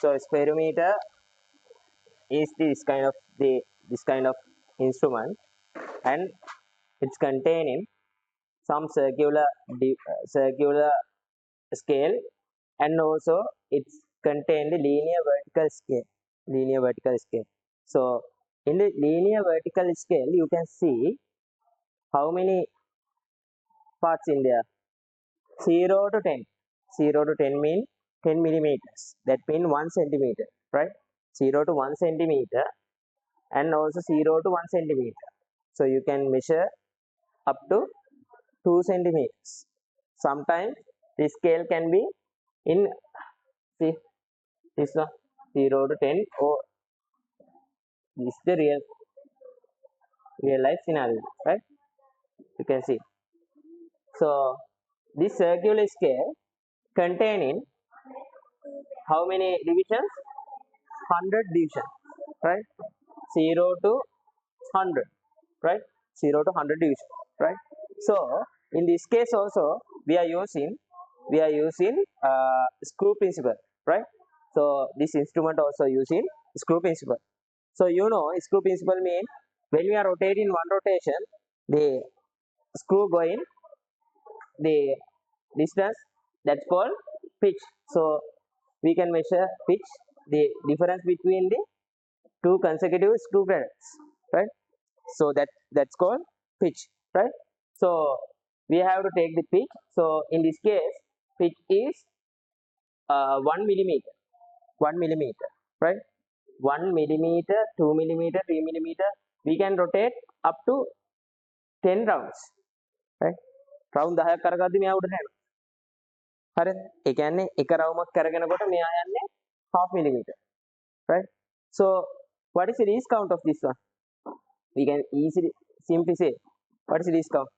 So spherometer is this kind of instrument, and it's containing some circular scale, and also it's contained the linear vertical scale. So in the linear vertical scale you can see how many parts in there. 0 to 10. 0 to 10 mean 10 millimeters, that means 1 centimeter, right? 0 to 1 centimeter, and also 0 to 1 centimeter. So you can measure up to 2 centimeters. Sometimes the scale can be in, see this one, 0 to 10, or this is the real life scenario, right? You can see. So this circular scale containing how many divisions? 100 divisions, right? 0 to 100, right? 0 to 100 division, right? So in this case also we are using screw principle, right? So this instrument also using screw principle. So you know screw principle mean when we are rotating one rotation, the screw going the distance, that's called pitch. So we can measure pitch, the difference between the two consecutive screw threads, right? So that's called pitch, right? So we have to take the pitch. So in this case pitch is 1 millimeter, 1 millimeter, right? 1 millimeter, 2 millimeter, 3 millimeter. We can rotate up to 10 rounds, right? round 10ක් කරගද්දි මෙයා උඩට යනවා. හරිද? ඒ කියන්නේ එක රවුමක් කරගෙනකොට මෙයා යන්නේ half millimeter, right? So what is the least count of this one? We can easily simply say what is the least count?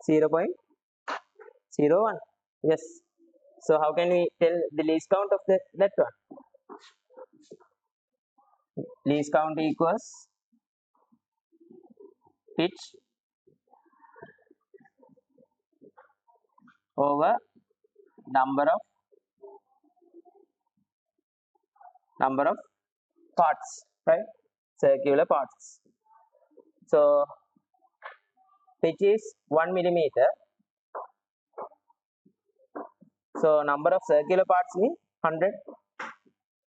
0.01. Yes. So how can we tell the least count of that one? Least count equals pitch over number of parts, right? Circular parts. So pitch is 1 millimeter. So number of circular parts means 100.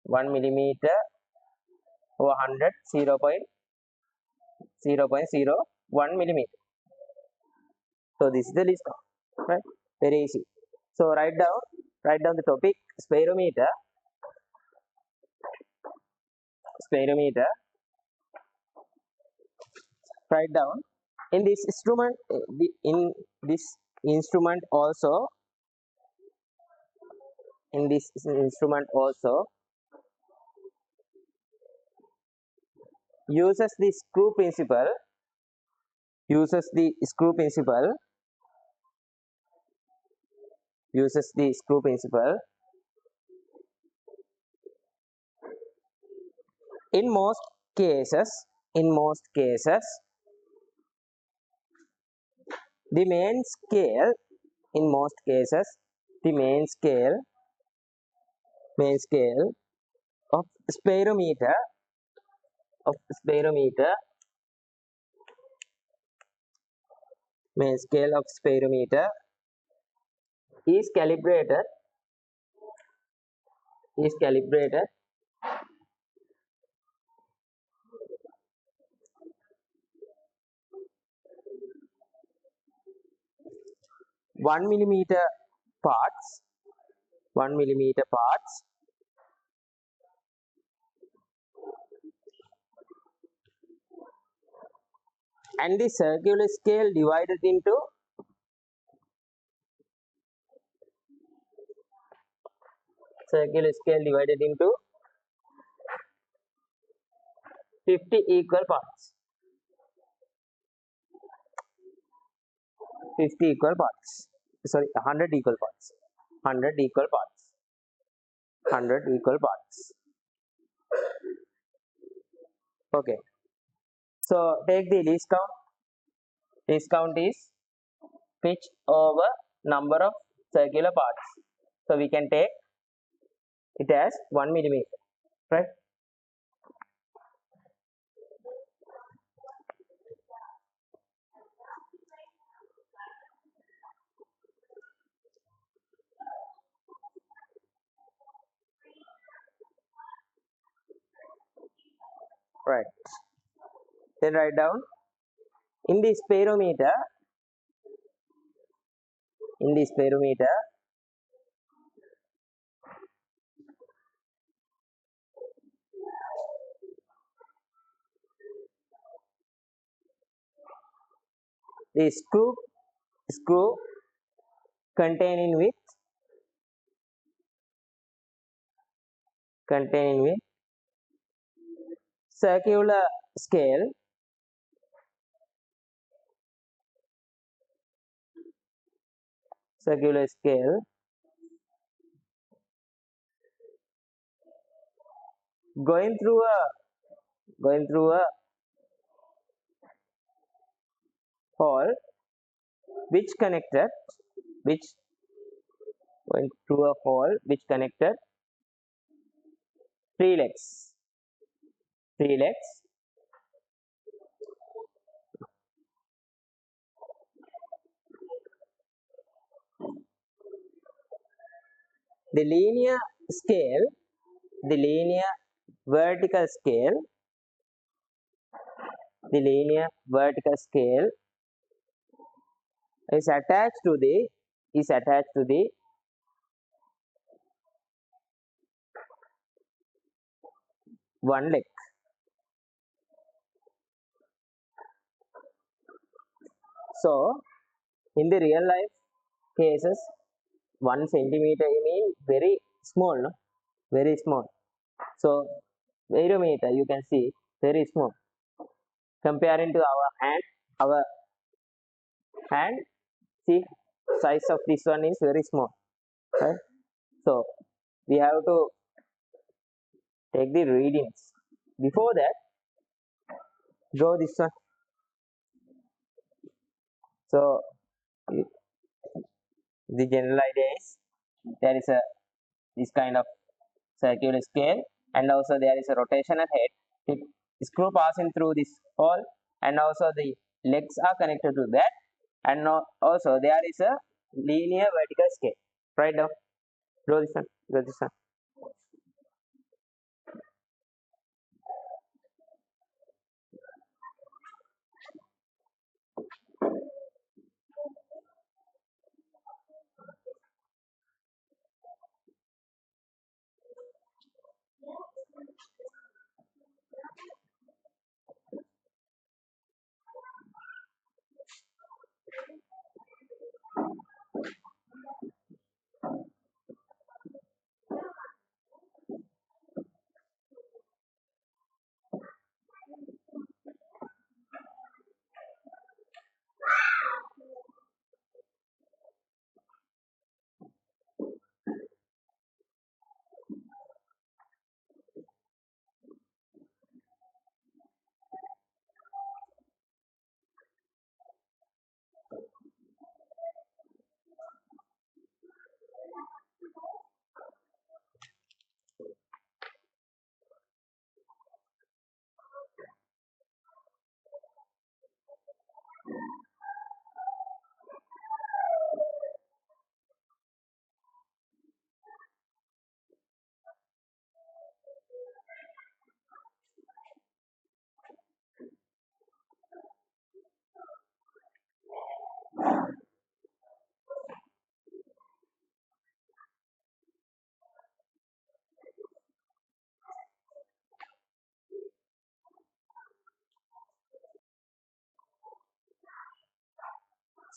1 millimeter over 100, 0.01 millimeter. So this is the least count, right? Very easy. So write down the topic spherometer. Write down in this instrument also uses the screw principle in most cases the main scale of spherometer is calibrated 1 millimeter parts, and the circular scale divided into 50 equal parts. 100 equal parts. 100 equal parts. Okay. So take the least count. Least count is pitch over number of circular parts. So we can take it has 1 millimeter, right? Right. Then write down in the spherometer, in the spherometer, the screw containing with circular scale, circular scale going through a going through a hole which connected which going through a hole which connected three legs. The linear scale, the linear vertical scale, the linear vertical scale is attached to the one leg. So in the real life cases, 1 centimeter mean very small, no? Very small. So barometer you can see very small comparing to our hand, see size of this one is very small, right? So we have to take the readings. Before that, draw this one. So the general idea is there is a this kind of circular scale, and also there is a rotational head. It screw passing through this hole, and also the legs are connected to that, and also there is a linear vertical scale. Right down. Draw this one. Draw this one.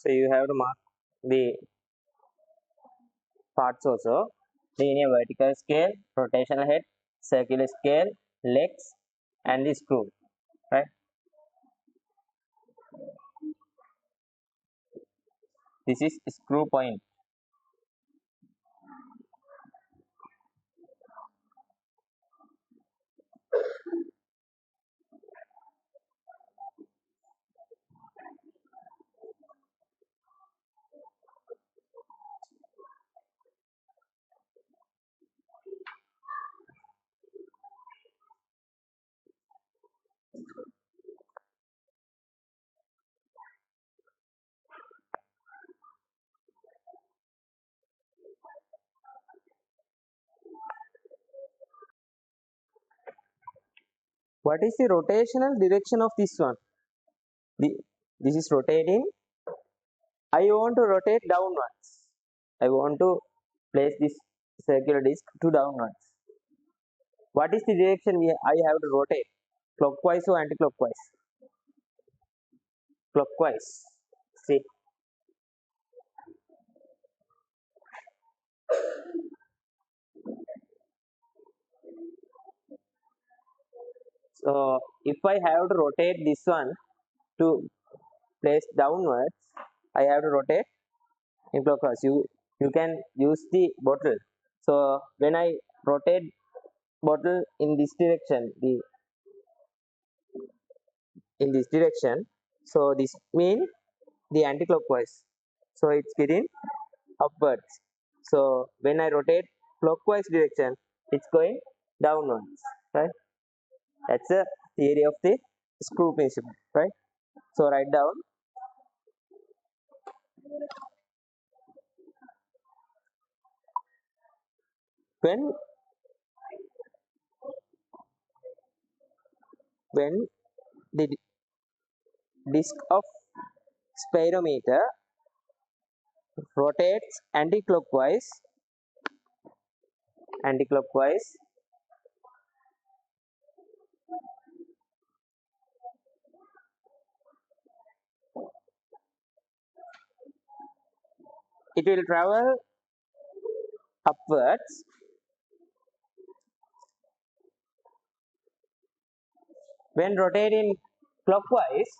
So you have to mark the parts also: linear vertical scale, rotational head, circular scale, legs, and the screw. Right. This is screw point. What is the rotational direction of this one? This is rotating. I want to rotate downwards. I want to place this circular disc to downwards. What is the direction I have to rotate? Clockwise or anti-clockwise? Clockwise. See. So if I have to rotate this one to place downwards, I have to rotate in clockwise. You can use the bottle. So when I rotate bottle in this direction, so this means the anti-clockwise. So it's getting upwards. So when I rotate clockwise direction, it's going downwards, right? That's the theory of the screw principle, right? So write down when when the disc of spherometer rotates anti-clockwise, it will travel upwards. When rotating clockwise,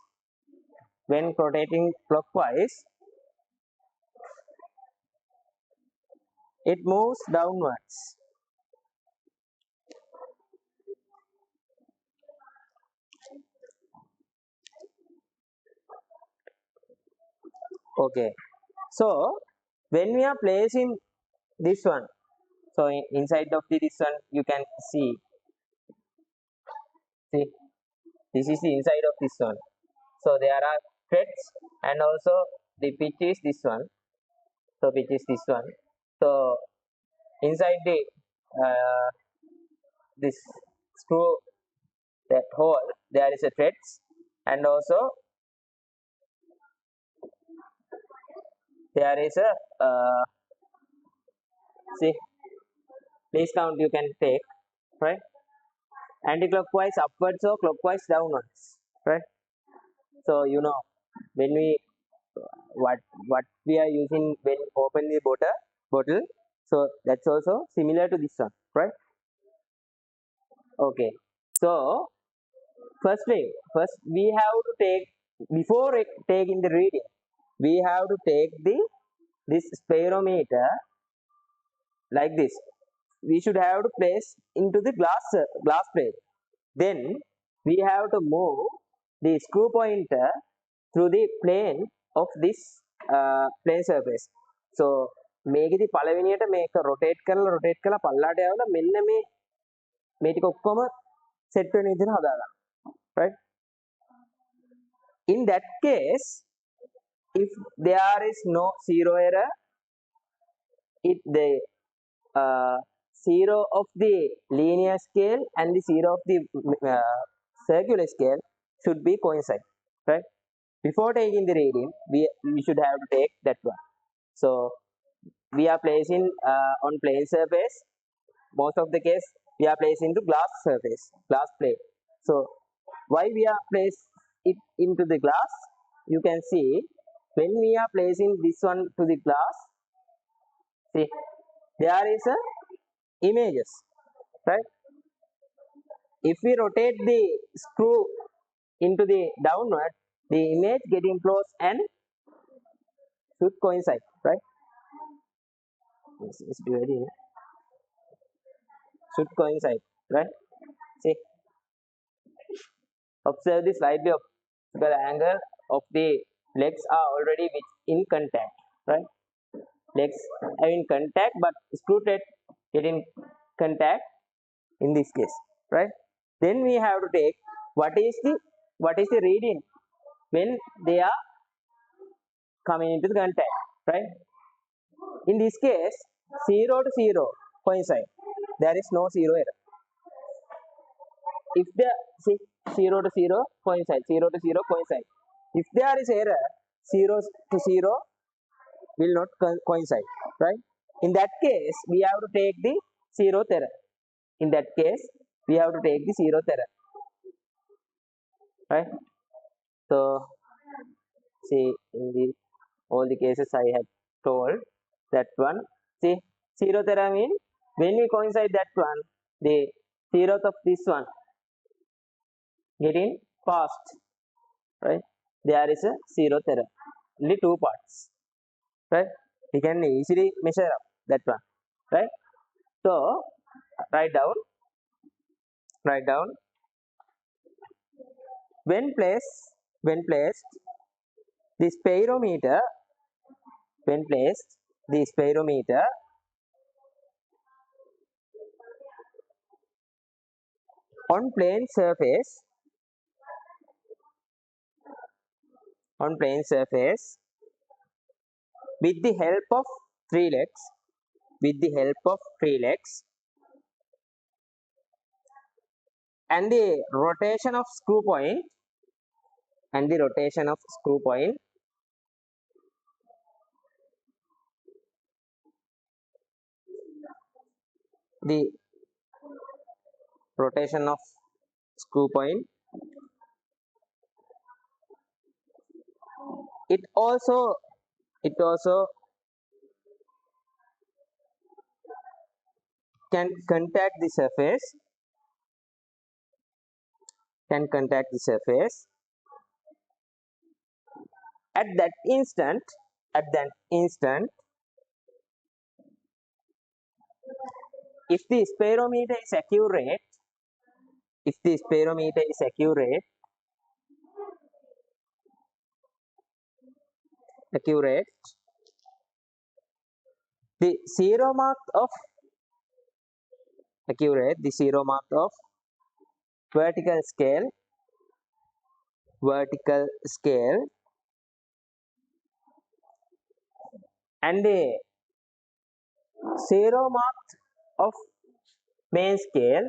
it moves downwards. Okay. So when we are placing this one, so inside of this one you can see this is the inside of this one. So there are threads and also the pitch is this one. So pitch is this one. So inside the this screw, that hole, there is a threads and also there is a see, please count, you can take, right? Anti-clockwise upwards or clockwise downwards, right? So you know when we what what we are using when open the bottle, so that's also similar to this one, right? Okay. So first we have to take, before taking the reading, we have to take this spherometer like this. We should have to place into the glass plate. Then we have to move the screw pointer through the plane of this plane surface. So මේකෙදි පළවෙනියට මේක rotate කරලා පල්ලයට යවලා මෙන්න මේ ටික ඔක්කොම set වෙන විදිහට හදා ගන්න. Right? In that case, if there is no zero error, the zero of the linear scale and the zero of the circular scale should be coincide, right? Before taking the reading, we should have to take that one. So we are placing on plane surface. Most of the case we are placing to glass surface, glass plate. So why we are place it into the glass? You can see when we are placing this one to the glass, see there is a images, right? If we rotate the screw into the downward, the image getting close and should coincide, right? It's very should coincide, right? See, observe the slightly optical angle of the legs are already in contact, right? Legs are in contact, but screw thread get in contact in this case, right? Then we have to take what is the reading when they are coming into the contact, right? In this case, 0 to 0 coincide. There is no zero error. if the see, 0 to 0 coincide, 0 to 0 coincide. If there is error, 0 to 0 will not coincide, right? In that case, we have to take the 0th error. In that case, we have to take the 0th error, right? So, see, in the all the cases I have told that one. See, 0th error means when we coincide that one, the 0th of this one getting passed, right? There is a 0th error. Only two parts, right? We can easily measure up that one, right? So write down, write down. When placed, the spirometer, when placed, the spirometer on plane surface, on plane surface, with the help of three legs, with the help of three legs, and the rotation of screw point, and the rotation of screw point, the rotation of screw point, it also, it also can contact the surface, can contact the surface. At that instant, at that instant, if the spirometer is accurate, if the spirometer is accurate, accurate, the zero mark of accurate, the zero mark of vertical scale, vertical scale, and the zero mark of main scale,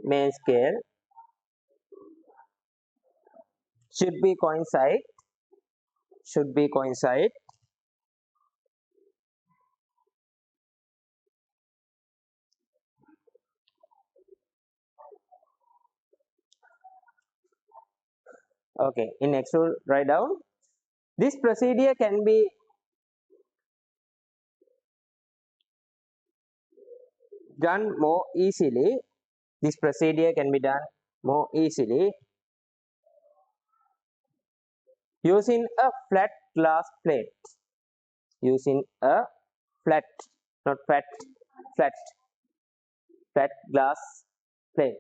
main scale should be coincide, should be coincide. Okay, in next rule, write down. This procedure can be done more easily. This procedure can be done more easily using a flat glass plate. Using a flat, not fat, flat, flat glass plate.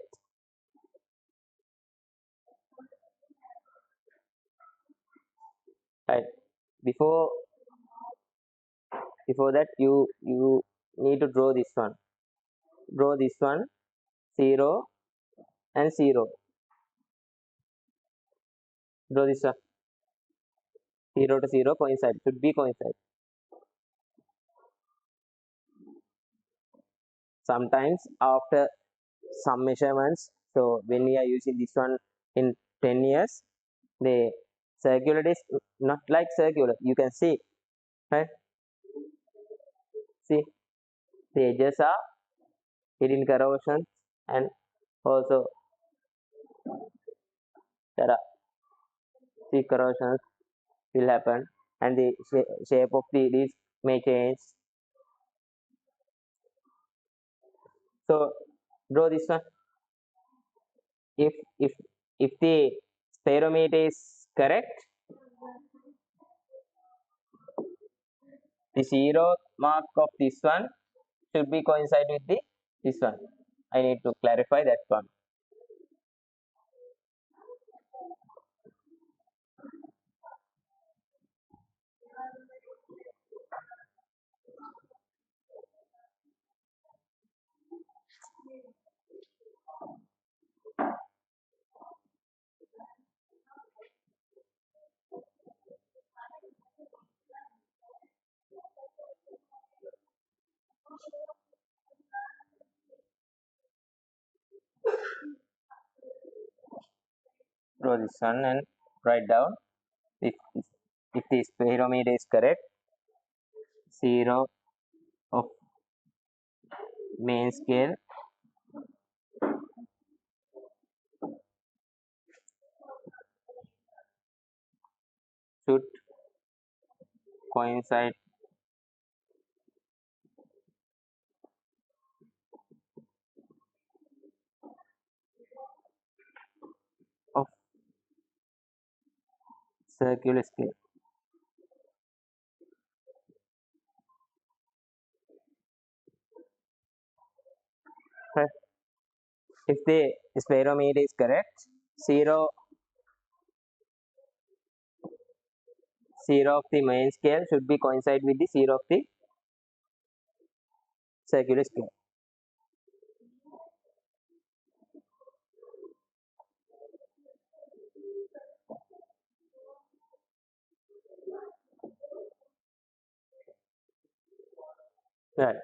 Right. Before that, you need to draw this one. Draw this one, 0 and 0. Draw this one, 0 to 0 coincide, should be coincide. Sometimes after some measurements, so when we are using this one in 10 years, the circular is not like circular. You can see, right? See, the edges are hidden corrosion, and also there are see corrosions will happen, and the shape of the disc may change. So draw this one. If if if the spirometer is correct, the zero mark of this one should be coincide with the this one. I need to clarify that one. draw this one and write down if the spherometer is correct. 0 of main scale should coincide of circular scale. Right. If the spherometer is correct, 0 of the main scale should be coincide with the 0 of the circular scale. Right.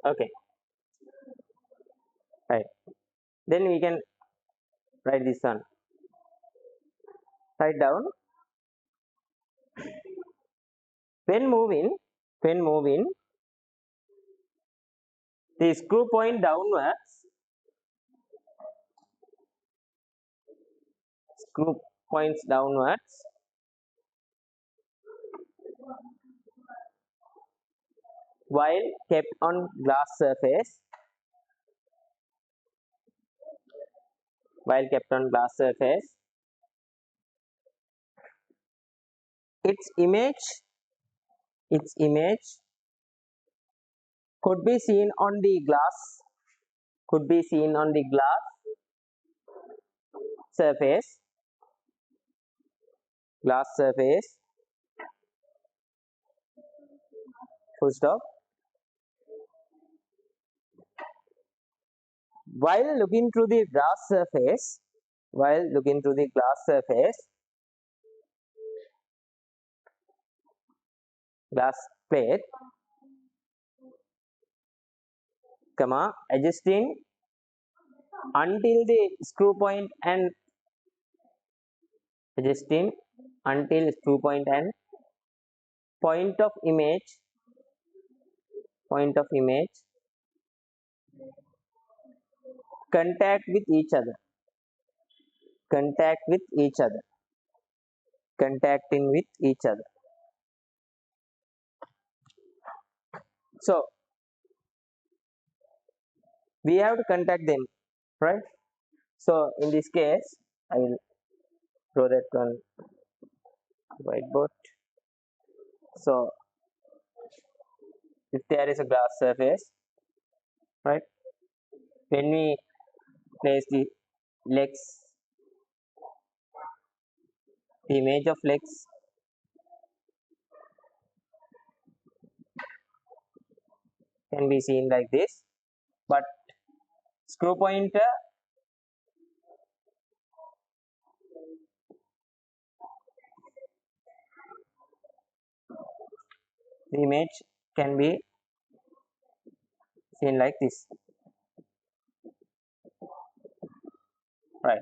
Okay. Right. Then we can write this one. Write down when moving the screw point downwards, screw points downwards while kept on glass surface, while kept on glass surface, its image its image could be seen on the glass, could be seen on the glass surface, glass surface, full stop. While looking through the glass surface, while looking through the glass surface, glass plate, comma, adjusting until the screw point and adjusting until screw point and point of image, point of image contact with each other, contact with each other, contacting with each other. So we have to contact them, right? So in this case, I will draw that one whiteboard. So if there is a glass surface, right, when we place the legs, the image of legs can be seen like this, but screw pointer the image can be seen like this, right?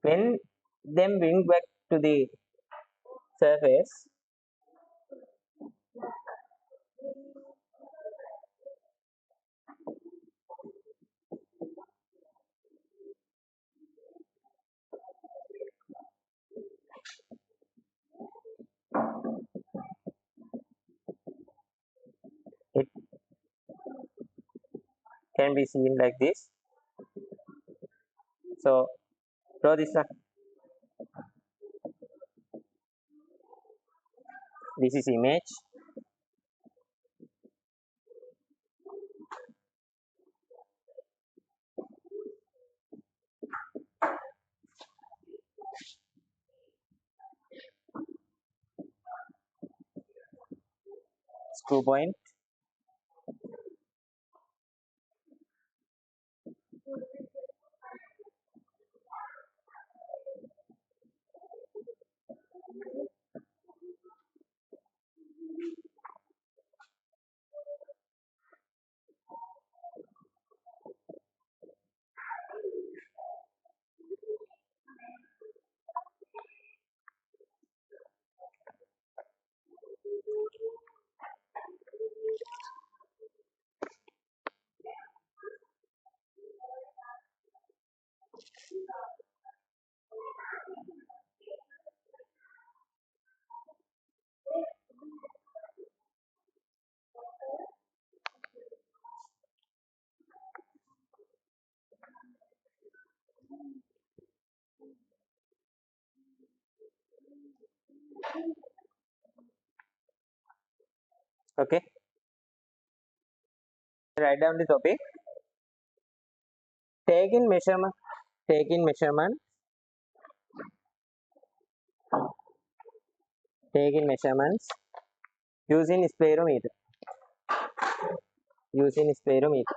When them bring back to the surface, it can be seen like this. So draw this one. This is image. Screw point Okay, write down the topic. Taking measurement, taking measurement, taking measurements using spherometer, using spherometer.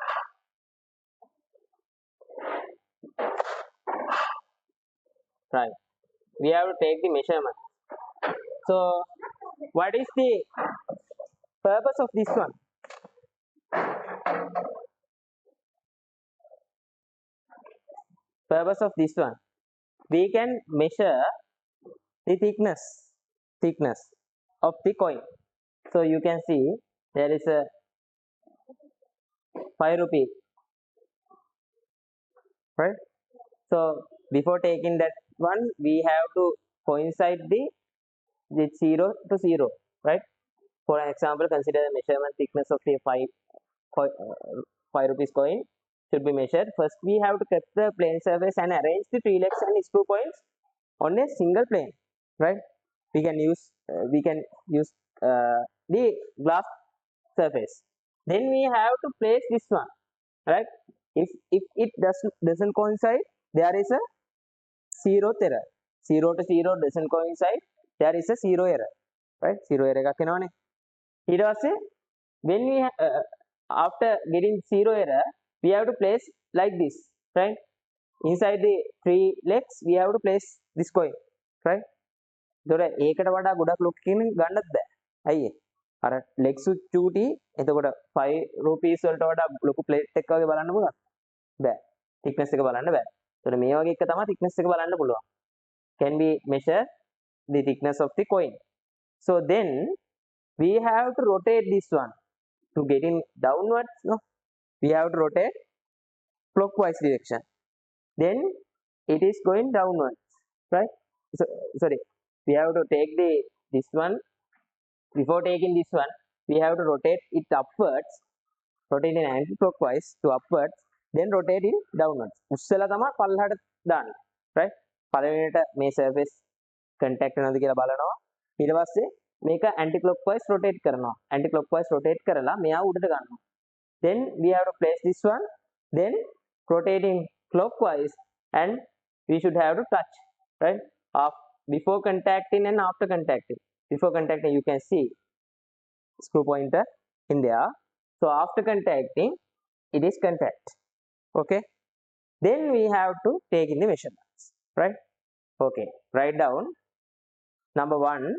Right. We have to take the measurement. So, what is the purpose of this one? Purpose of this one. We can measure the thickness of the coin. So you can see there is a 5 rupee, right? So before taking that one, we have to coincide the 0 to 0, right? For example, consider the measurement thickness of the 5 rupees coin should be measured. First, we have to cut the plane surface and arrange the three legs and screw points on a single plane, right? We can use the glass surface. Then we have to place this one, right? If it doesn't coincide, there is a zeroth error. 0 to 0 doesn't coincide, there is a zero error, right? Zero error එකක් එනවනේ. ඊට පස්සේ when we after getting zero error, we have to place like this, right? Inside the three legs, we have to place this coin, right? ඒතොර ඒකට වඩා ගොඩක් ලොකු කින් ගන්නත් බෑ. අයියේ. අර legs චූටි එතකොට 5 rupees වලට වඩා ලොකු plate එකක් වගේ බලන්න පුළුවන්. බෑ. thickness එක බලන්න බෑ. ඒතොර මේ වගේ එක තමයි thickness එක බලන්න පුළුවන්. Can we measure the thickness of the coin? So then we have to rotate this one to get in downwards. No, we have to rotate clockwise direction. Then it is going downwards, right? So, sorry, we have to take this one. Before taking this one, we have to rotate it upwards, rotate in anti-clockwise to upwards, then rotate it downwards. උස්සලා තමයි පල්ලහට දාන්න, right? පළවෙනිට මේ surface contact වෙනවද කියලා බලනවා. ඊට පස්සේ මේක anti clockwise rotate කරනවා. Anti clockwise rotate කරලා මෙයා උඩට ගන්නවා. Then we have to place this one, then rotating clockwise, and we should have to touch, right? Before contacting and after contacting. Before contacting, you can see screw pointer in there. So after contacting, it is contact. Okay. Then we have to take in the measurements, right? Okay. Write down number one,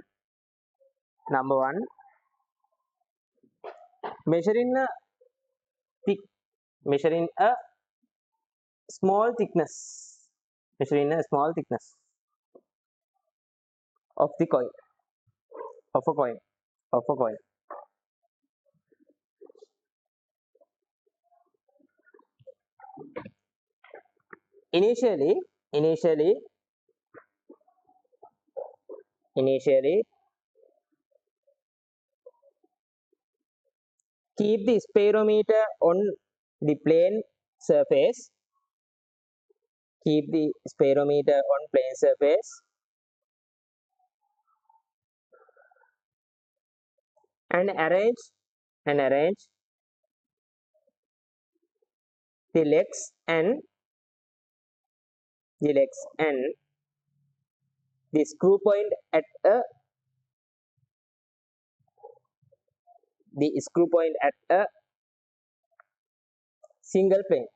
measuring a small thickness, measuring a small thickness of the coin, of a coin, of a coin. Initially, keep the spherometer on the plane surface. Keep the spherometer on plane surface and arrange the legs and the screw point at a single plane.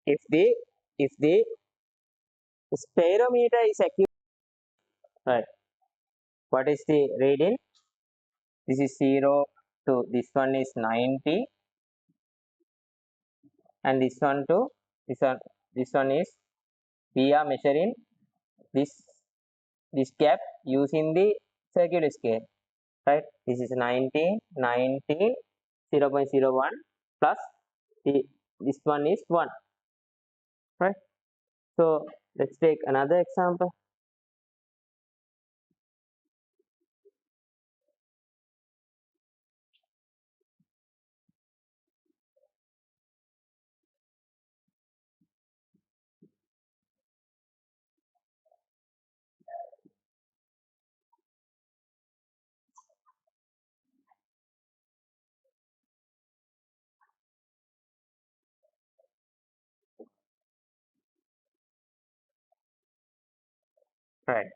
If the spherometer is accurate, right? What is the reading? This is 0 to this one is 90, and this one to this one is, we are measuring this gap using the circular scale, right? This is 19, 19, 0.01 plus this one is 1, right? So let's take another example. Right.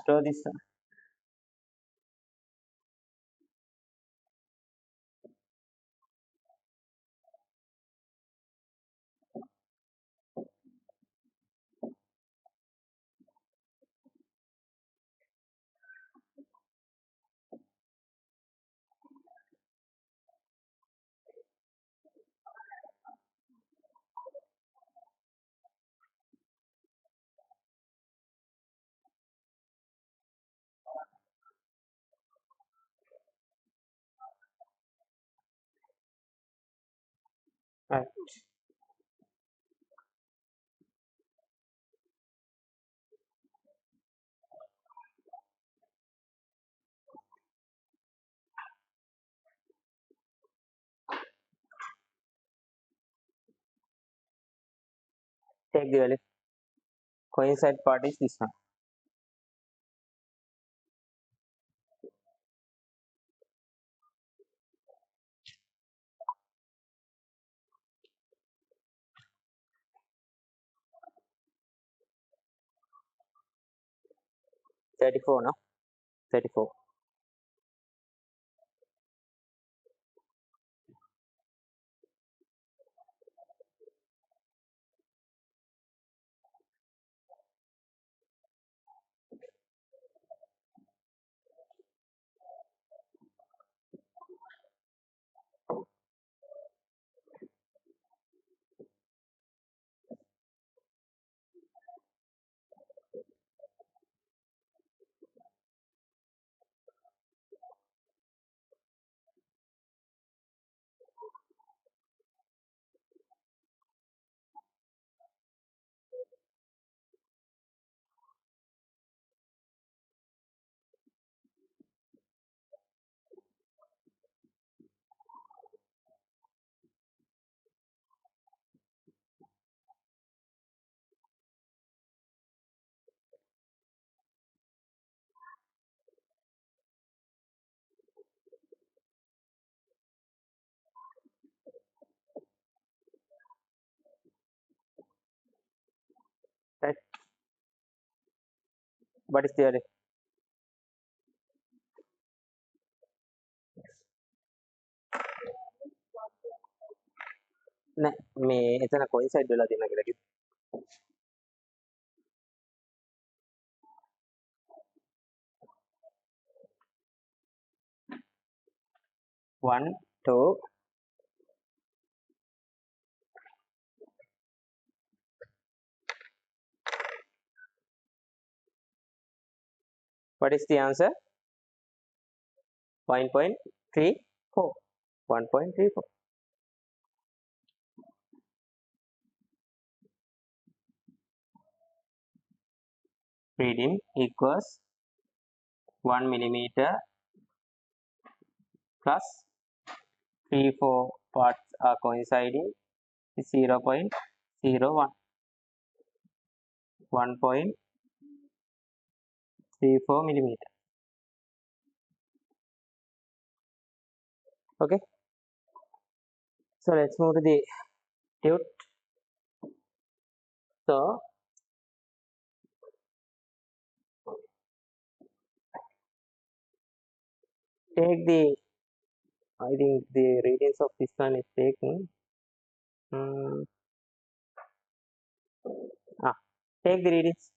So this right. Take the value. Coincide part is this one. 34, no? 34. Right. What is the value? නෑ මේ එතන coincide වෙලා තියෙනවා කියලා කිව්වා. 1, 2, what is the answer? 1.34. 1.34. Reading equals 1 millimeter plus 3-4 parts are coinciding is 0.01. 1.34 millimeter. Okay. So let's move to the tute. So take the, I think the radius of this one is taken. Take the readings.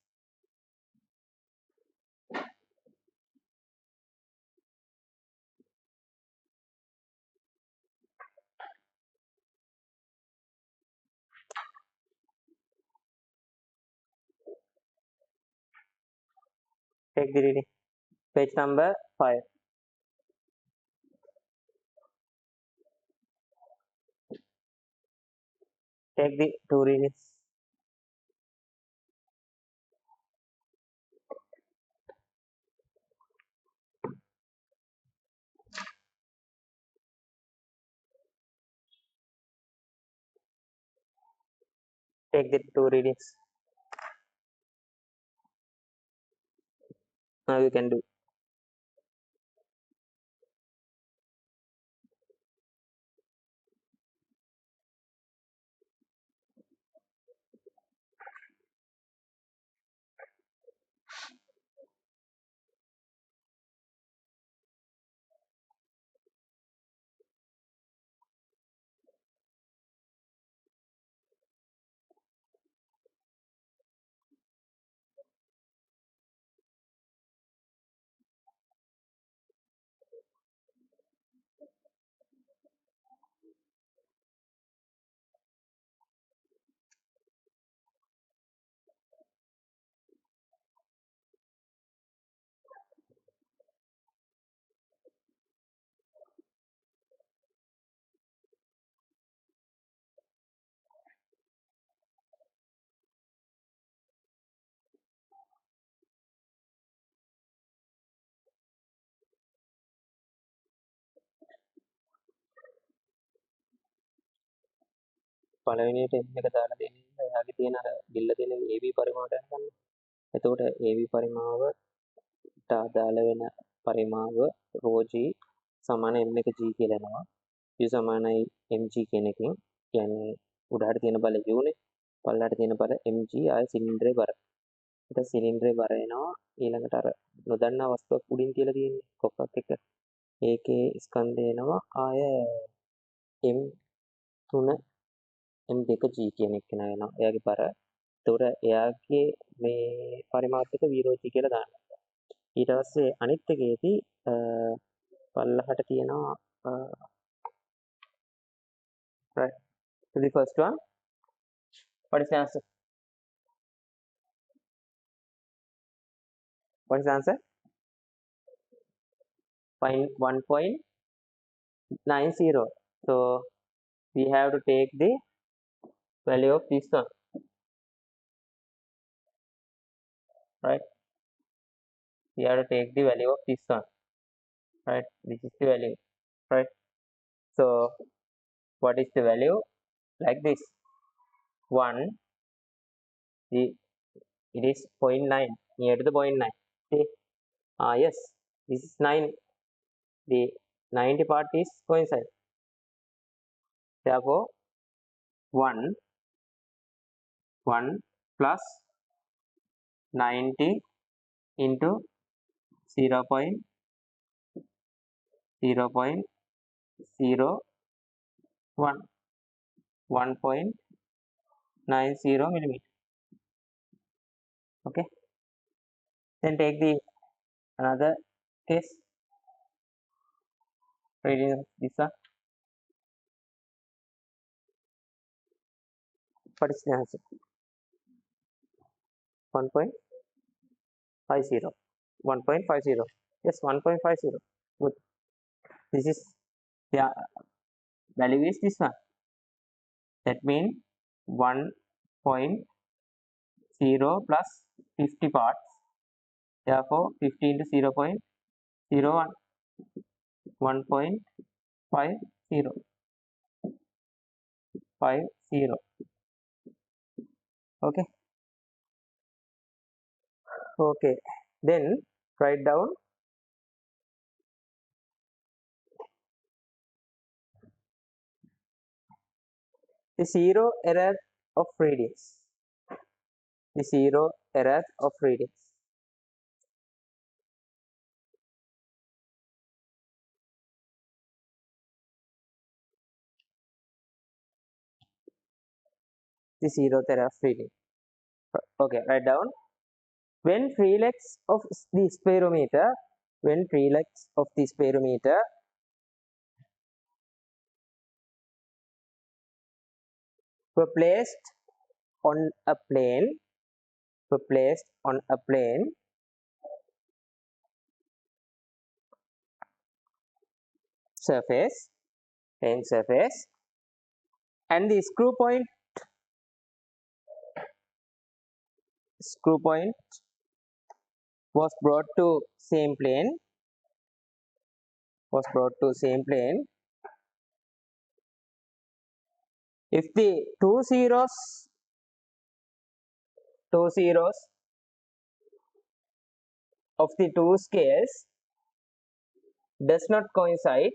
Take the reading. Page number 5. Take the 2 readings. take the two readings. Now you can do. පළවෙනියට m එක දාලා දෙන්න. එයාගේ තියෙන අර බිල්ල තියෙන AB පරිමාවයට ගන්න. එතකොට AB පරිමාවට අදාළ වෙන පරිමාව ρg සමාන m එක g කියලා එනවා. u සමානයි mg කියන එකෙන් කියන්නේ උඩහට තියෙන බල u නේ. පල්ලහට තියෙන බල mg ආය සිලින්ඩරේ බර. ඊට සිලින්ඩරේ බර එනවා ඊළඟට අර නොදන්නා වස්තුවක් උඩින් තියලා තියෙන්නේ කොක්කක් එක. ඒකේ ස්කන්ධය එනවා ආය m3 m2 g කියන එක එනවා. එයාගේ බර. ඒතකොට එයාගේ මේ පරිමාවත් එක v ρg කියලා දාන්න. ඊට පස්සේ අනිත් එකේදී පල්ලහට තියෙනවා right to the first one. What is the answer? What is the answer? Find 1.90. So we have to take the value of this one, right? We have to take the value of this one, right? This is the value, right? So what is the value? Like this. 1, it is 0.9, near to the 0.9. See? Yes, this is 9. The 90 part is coincide. Therefore, 1 plus 90 into 0.0.01, 1.90 millimeter. Okay. Then take the another case. Reading this one. What is the answer? 1.50. 1.50. Yes, 1.50. Good. This is the value is this one. That means 1.0 plus 50 parts. Therefore, 50 into 0.01. 1.50. 50. Okay. Okay. Then write down the zero error of readings. The zero error of readings. The zero error of reading. Okay, write down. When free legs of the spherometer, were placed on a plane, surface, and the screw point was brought to same plane. If the two zeros two zeros of the two scales does not coincide,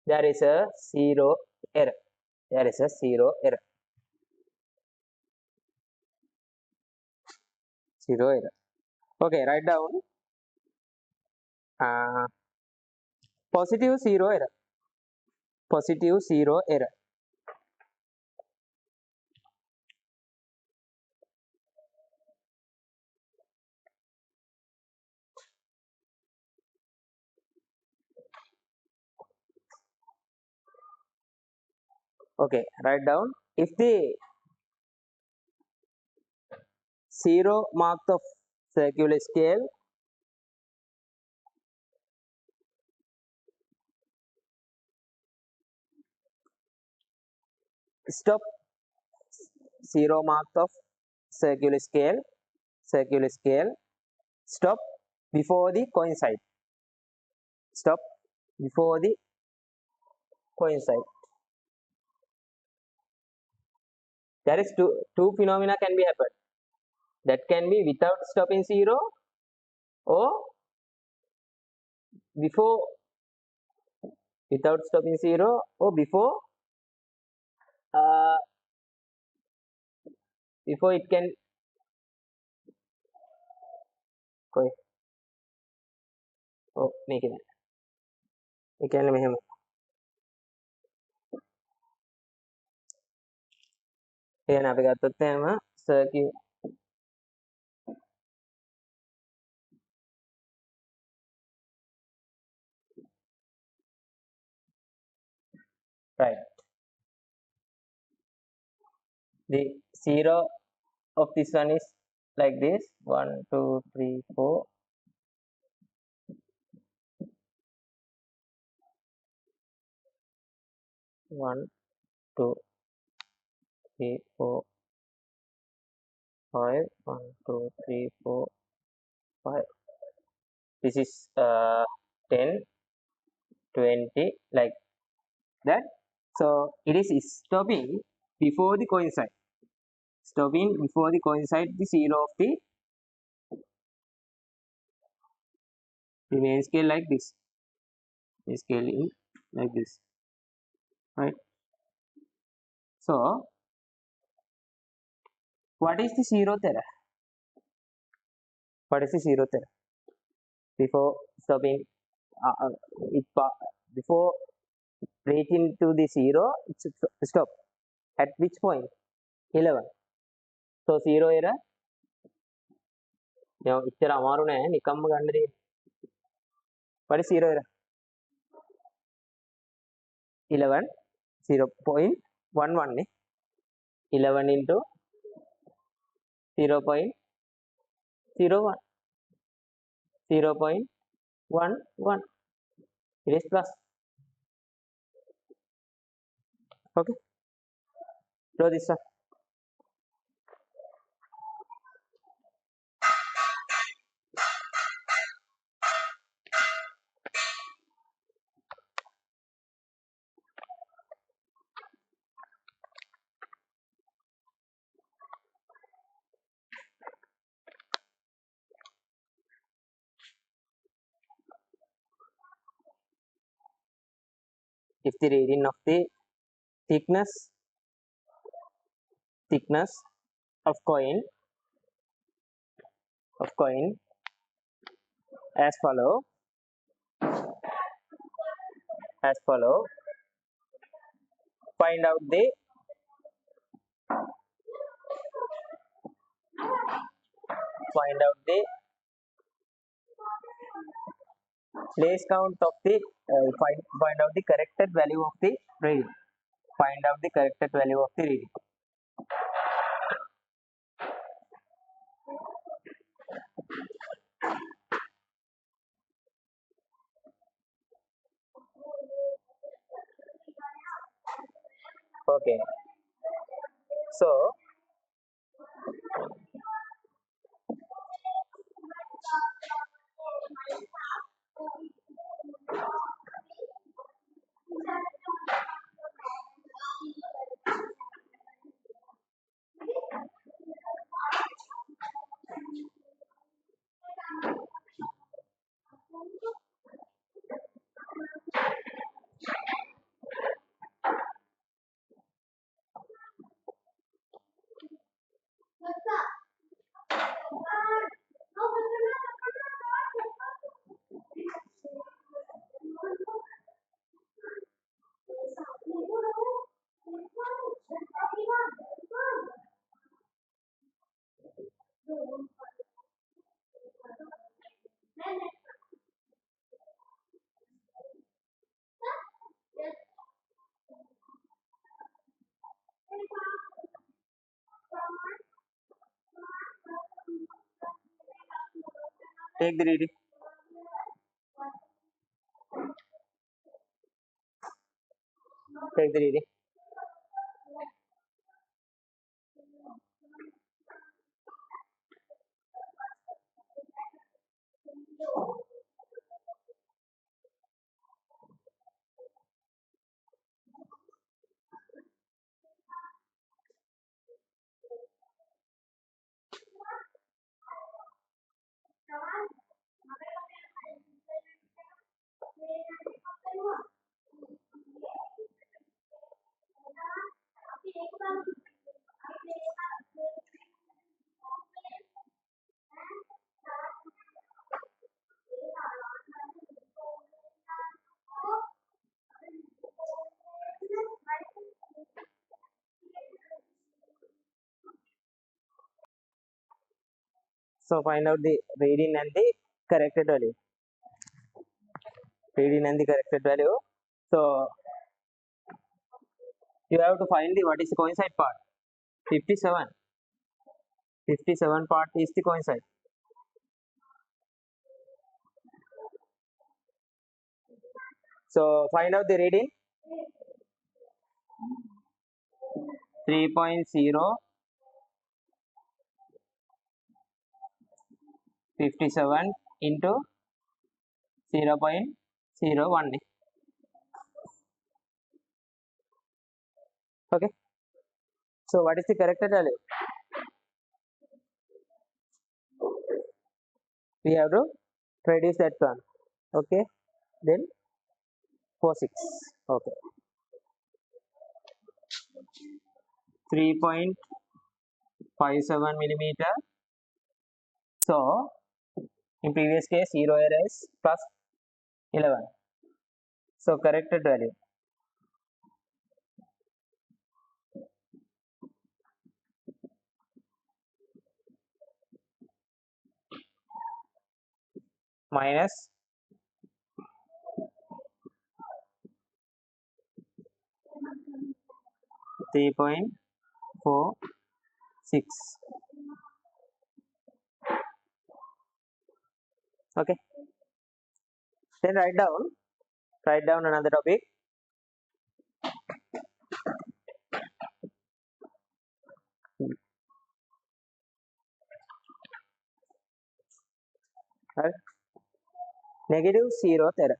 there is a zero error. There is a zero error. Zero error. Okay, write down uh, positive zero error. Positive zero error. Okay, write down if the zero mark of circular scale stop zero mark of circular scale stop before the coincide. Stop before the coincide. There is two phenomena can be happen. That can be without stopping zero or before without stopping zero or uh, before it can go. Oh, make it. It can make him. එහෙනම් අපි ගත්තොත් එහෙම circuit right. The zero of this one is like this 1 2 3 4 1 2 3 4 5 1 2 3 4 5. This is 10 20 like that. So it is stopping before the coincide. Stopping before the coincide the zero of the main scale like this. The scale is like this, right? So what is the zeroth error? What is the zeroth error? Before stopping, it before reaching to the zero, it should stop. At which point? 11. So zero error. Now, ඉච්චර අමාරු නෑ නිකම්ම ගන්න දේ. What is zero error? 11 0.11 නේ. 11 into 0.01 0.11. It is plus. Okay. Draw this one. If the reading of the thickness of coin as follow find out the place count of the find out the corrected value of the reading. Find out the corrected value of the reading. Okay. So Take the reading. Take the reading. So find out the reading and the corrected value. Reading and the corrected value. So you have to find the what is the coincide part. 57. 57 part is the coincide. So find out the reading. 3.0 57 into 0.01. Okay. So what is the corrected value? We have to reduce that one. Okay. Then 46. Okay. 3.57 millimeter. So in previous case 0 error is plus 11. So corrected value minus 3.46. Okay. Then write down another topic. Right? Negative zeroth error.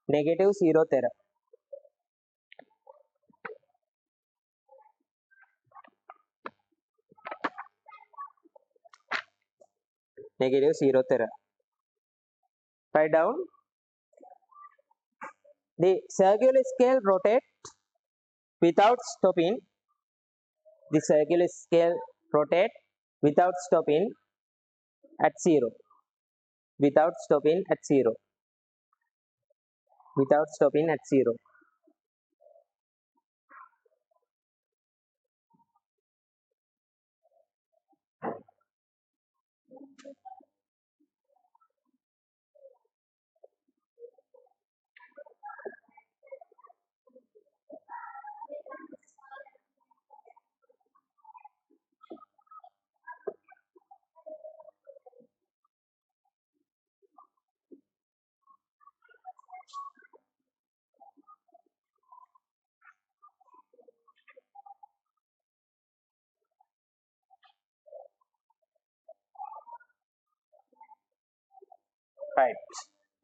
Negative zeroth error. Negative zeroth error. Write down the circular scale rotate without stopping. The circular scale rotate without stopping at 0. Without stopping at 0. Without stopping at 0. Right.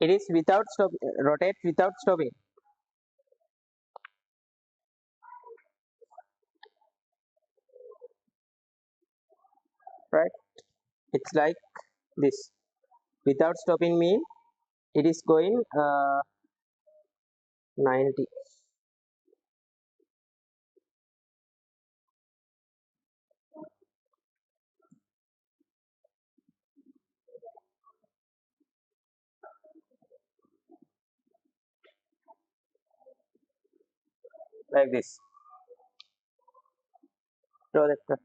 It is without stop. Rotate without stopping. Right. It's like this. Without stopping mean it is going 90. Like this. Draw that.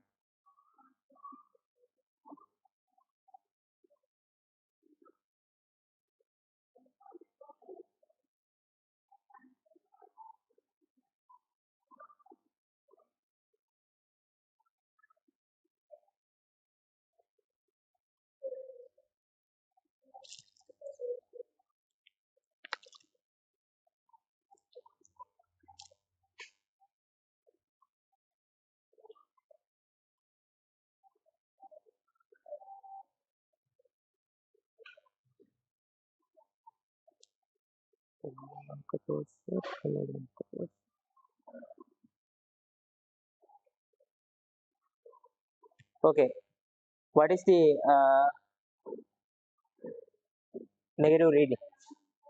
Okay, what is the negative reading?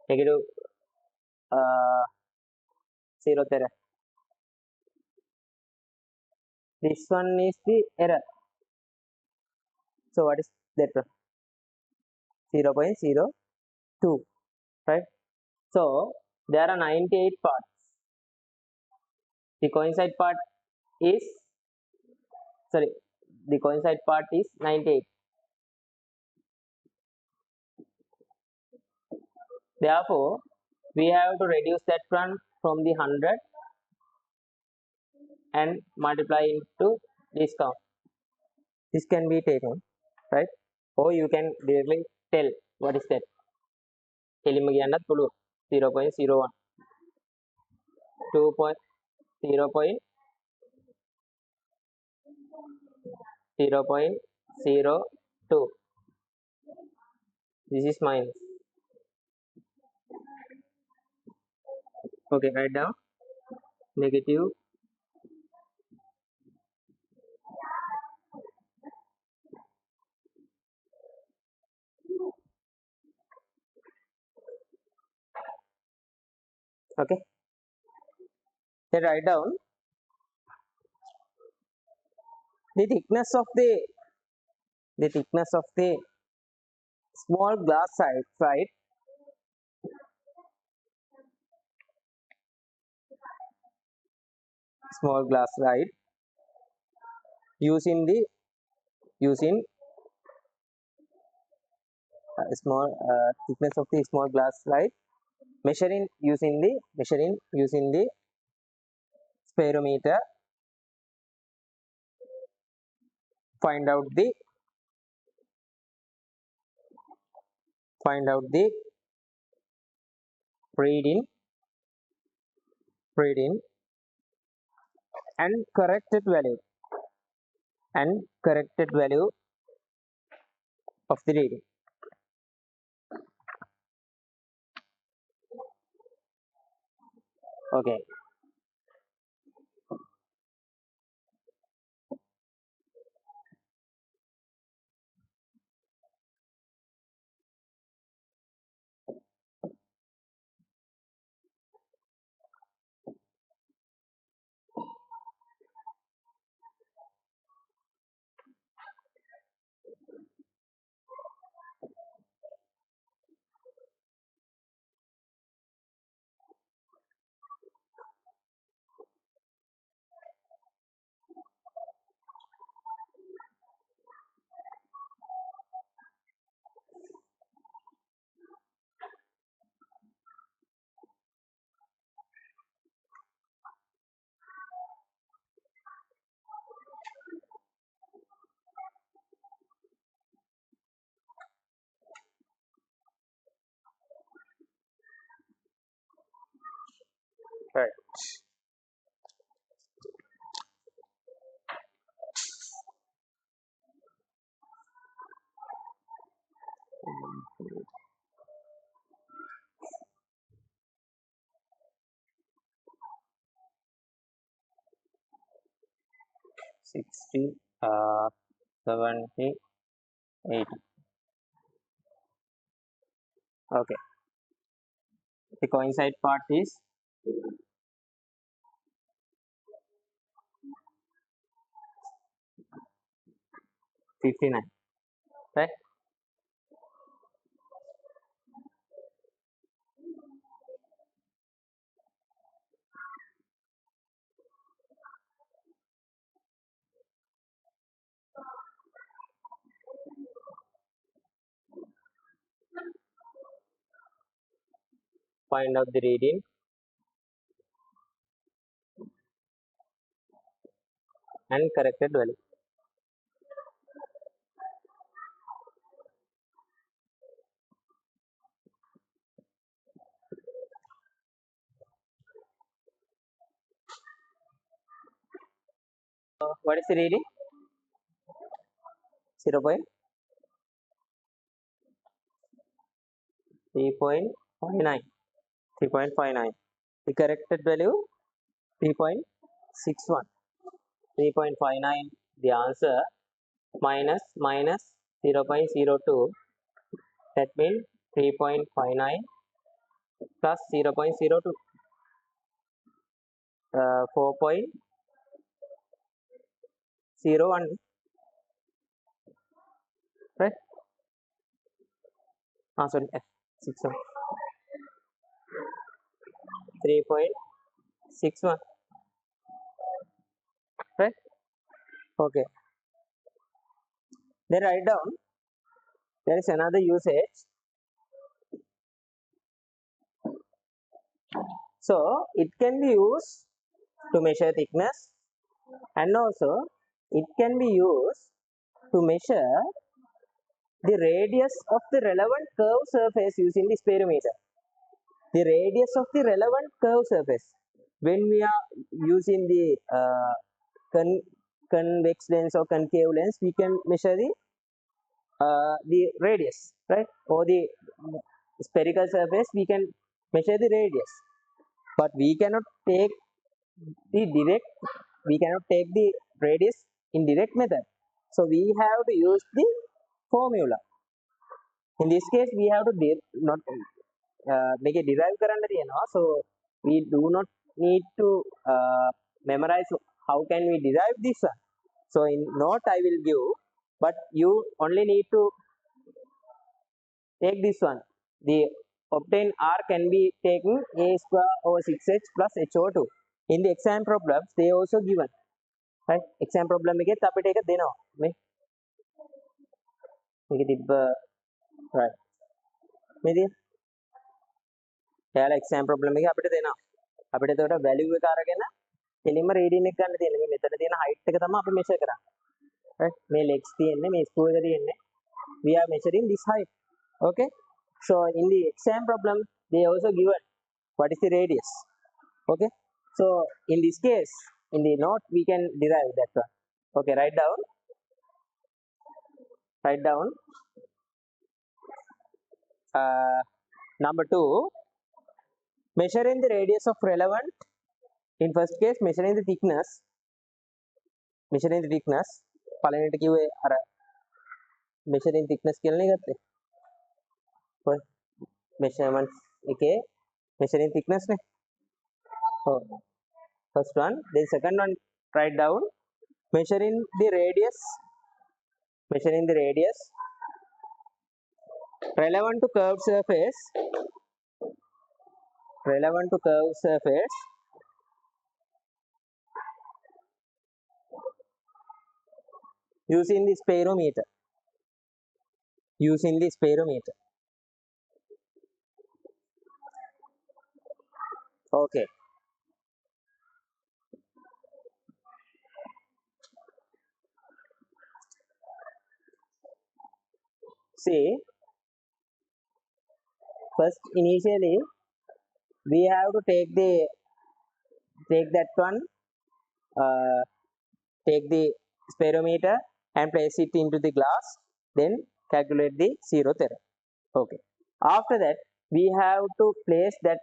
Negative uh, zero error. This one is the error. So what is that one? 0.02, right? So there are 98 parts. The coincide part is sorry, the coincide part is 98. Therefore, we have to reduce that one from the 100 and multiply into this count. This can be taken, right? Or you can directly tell what is that. එලිම කියන්නත් පුළුවන් 0.01 2.0.02. This is minus. Okay, write down negative okay. Then write down the thickness of the small glass side small glass side using small thickness of the small glass slide measuring using the spherometer. Find out the reading and corrected value of the reading. Okay, right. Mm, 60, 70, 80. Okay, the coincide part is 59, right? Find out the reading and corrected value. What is the reading? 0.3.59. 3.59. The corrected value 3.61. 3.59 the answer, minus 0.02, that means 3.59 plus 0.02, 4.01, right? Sorry, 61. 3.61, right? Okay, then write down, there is another usage. So it can be used to measure thickness, and also it can be used to measure the radius of the relevant curve surface using the spherometer. The radius of the relevant curve surface. When we are using the convex lens or concave lens, we can measure the radius, right? Or the spherical surface, we can measure the radius. But we cannot take the radius in direct method. So we have to use the formula. In this case, we have to not make a derive කරන්න තියෙනවා. So we do not need to memorize how can we derive this one. So in note I will give, but you only need to take this one. The obtained R can be taken a square over 6h plus h over 2. In the exam problems, they also given. Right? Exam problem එකෙත් අපිට ඒක දෙනවා. මේ මේක තිබ්බ right. මේදී එයාලා exam problem එකේ අපිට දෙනවා. අපිට එතකොට value එක අරගෙන කෙලින්ම reading එක ගන්න තියෙනවා. මේ මෙතන තියෙන height එක තමයි අපි measure කරන්නේ. Right? මේ legs තියෙන්නේ, මේ screw එක තියෙන්නේ. We are measuring this height. Okay? So in the exam problem, they also given what is the radius. Okay? So in this case, in the note, we can derive that one. Okay, write down. Number 2, measuring the radius of relevant. In first case, measuring the thickness. පළවෙනිට කිව්වේ අර measuring thickness කියලා නේ ගත්තේ. measurement එකේ measuring thickness නේ. First one, then second one, write down measuring the radius relevant to curved surface using the spherometer. Okay. See, first initially we have to take that one, take the spherometer and place it into the glass, then calculate the zeroth error. Okay. After that, we have to place that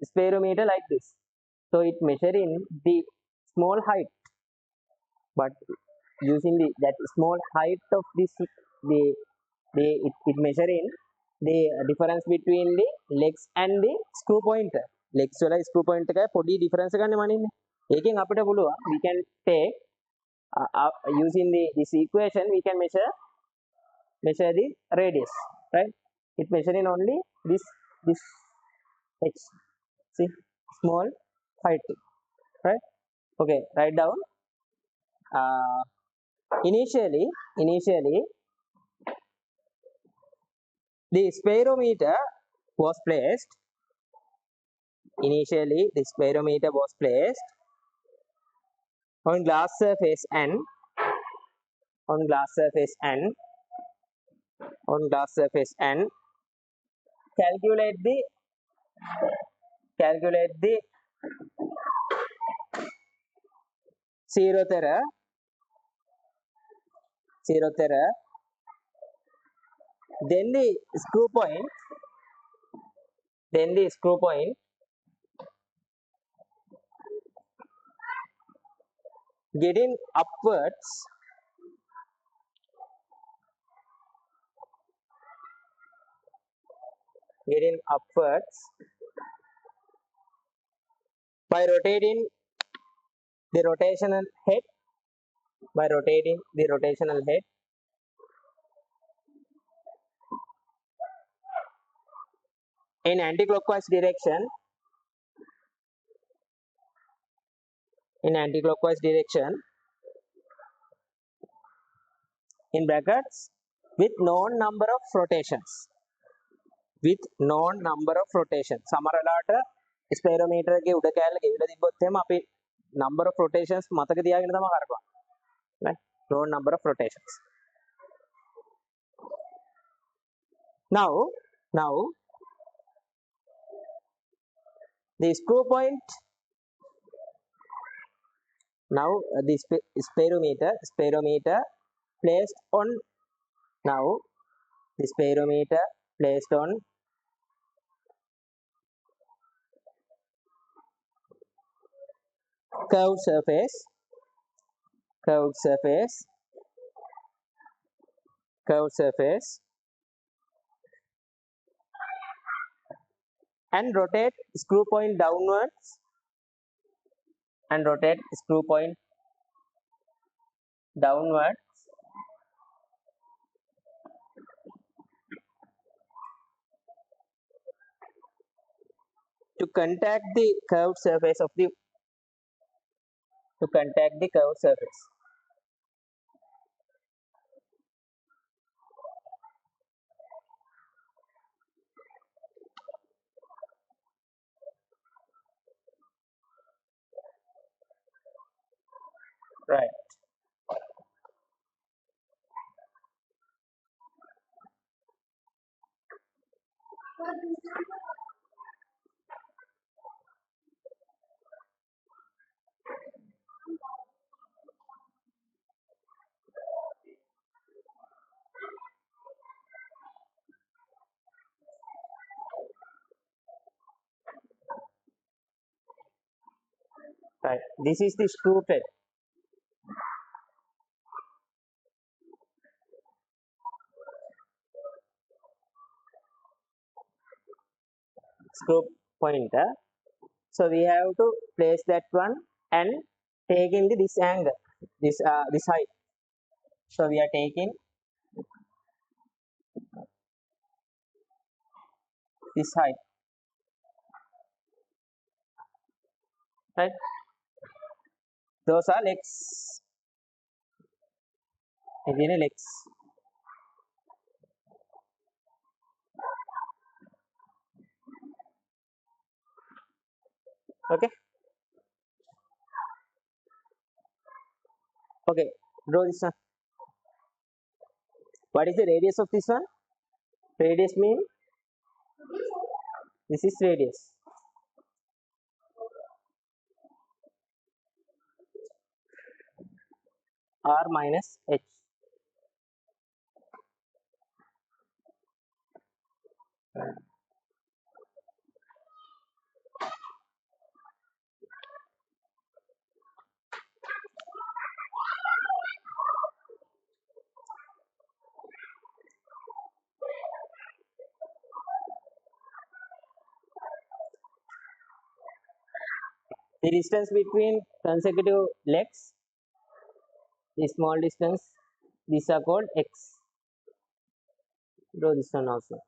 spherometer like this. So it measuring the small height, but using that small height of this, it measuring the difference between the legs and the screw pointer. Legs වල screw pointer එකයි පොඩි difference එකක් මනින්නේ. ඒකෙන් අපිට පුළුවන් we can take using this equation, we can measure the radius, right? It measuring only this h. See, small height, right? Okay, write down. Initially the spherometer was placed. On glass surface and calculate the zeroth error. Then the screw point getting upwards by rotating the rotational head in anti-clockwise direction in brackets with known number of rotations සමහර වෙලාවට ස්පෙරෝමීටර් එකේ උඩ කෑල්ල ගෙවිලා තිබ්බොත් එහෙම අපි number of rotations මතක තියාගෙන තමයි කරපුවා right known number of rotations now the screw point the sperometer placed on curved surface and rotate screw point downwards to contact the curved surface right this is the screw thread screw pointer so we have to place that one and taking this angle this height so we are taking this height right those are legs again legs okay draw this one what is the radius of this one radius mean this is radius r minus h the distance between consecutive legs the small distance these are called x draw this one also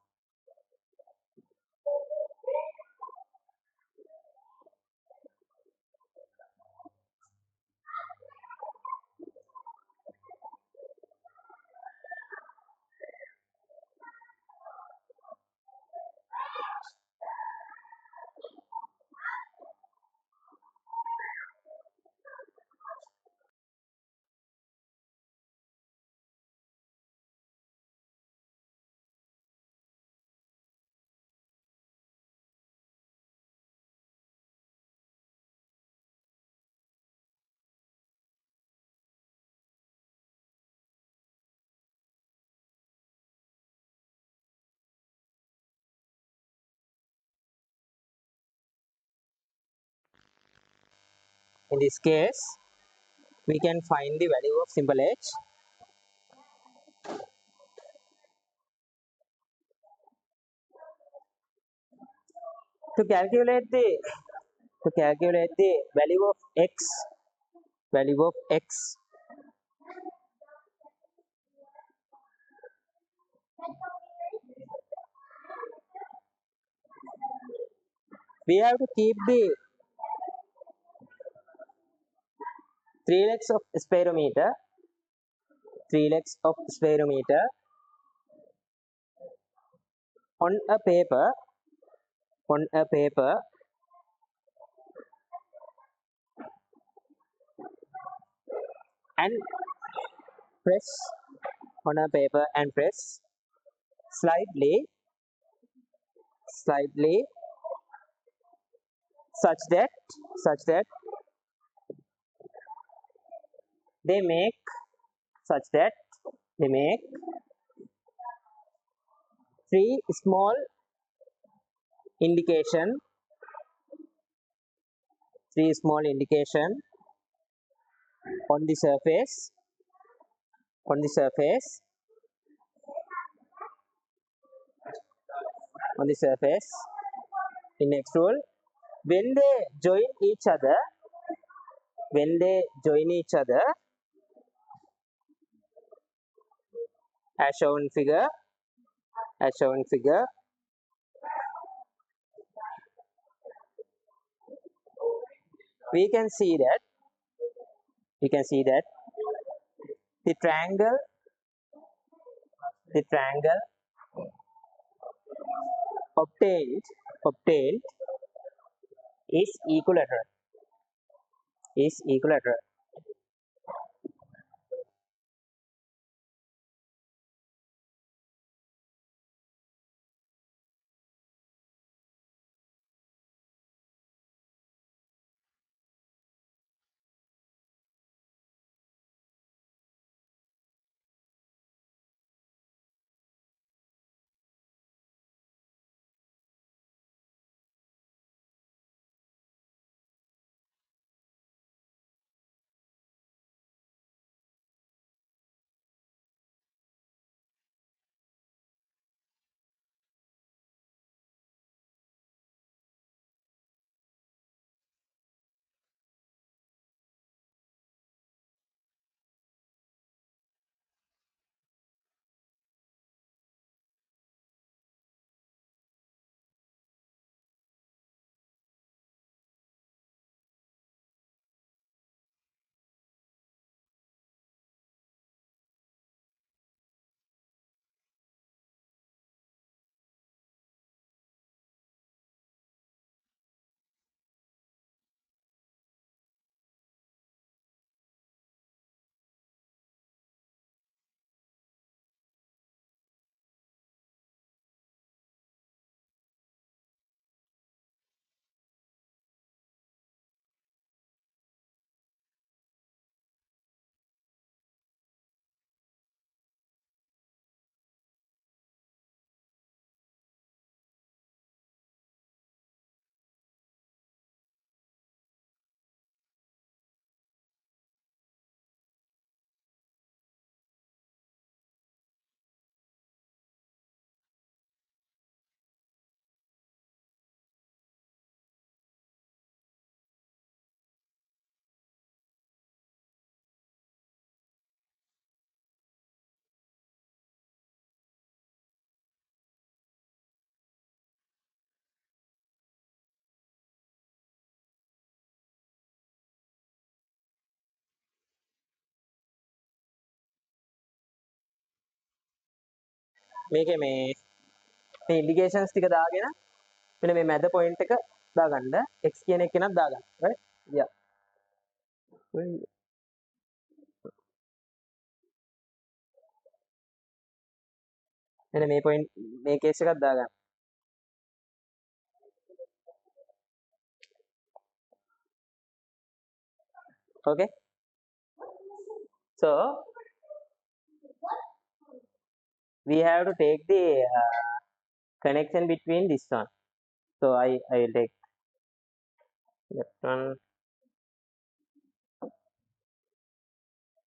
in this case we can find the value of simple h. To calculate the value of x, we have to keep the three legs of spherometer, three legs of spherometer on a paper, on a paper, and press on a paper and press slightly, slightly, such that, such that they make, such that they make three small indication, three small indication on the surface, on the surface, on the surface in next rule. When they join each other, when they join each other, as shown figure, as shown figure, we can see that, we can see that the triangle, the triangle obtained, obtained is equilateral, is equilateral. මේකේ මේ ඉන්ඩිකේෂන්ස් ටික දාගෙන මෙන්න මේ මැද point එක දාගන්න x කියන එක නක් දාගන්න right yeah මෙන්න මේ පොයින්ට් මේ කේස් එකක් දාගන්න okay so we have to take the connection between this one so I will take that one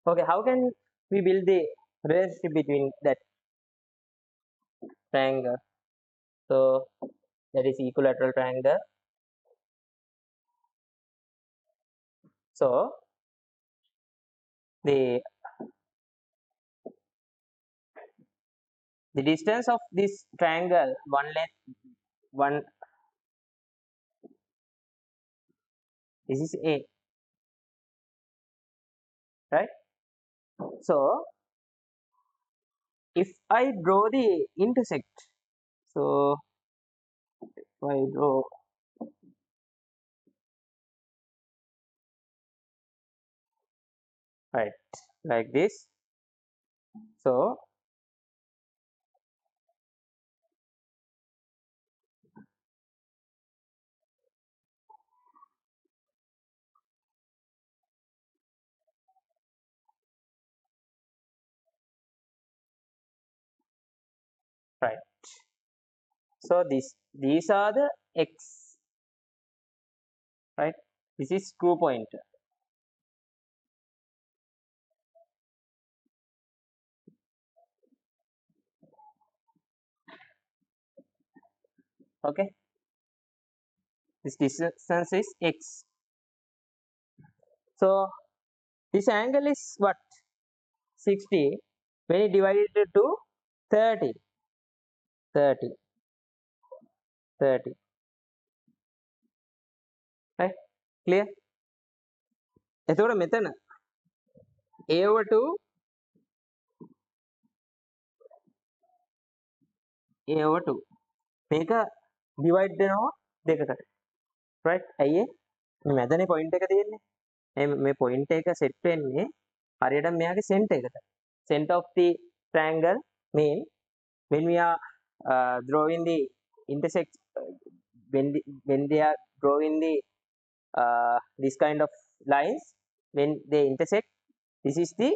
Okay, how can we build the relationship between that triangle? So that is equilateral triangle. So the distance of this triangle, one length, one, this is A, right? So if I draw the intersect, so if I draw right like this, so right, so these are the x, right? This is screw point. Okay, this distance is x. So this angle is what? 60 when you divide it to 30, 30, 30, right? Clear? එතකොට මෙතන a over 2 a over 2 මේක divide වෙනවා දෙකකට, right? ඇයි මේ මැදනේ point එක තියෙන්නේ, මේ point එක set වෙන්නේ හරියට මෙයාගේ center එකට. Center of the triangle mean when we are drawing the intersect, when they are drawing the this kind of lines, when they intersect, this is the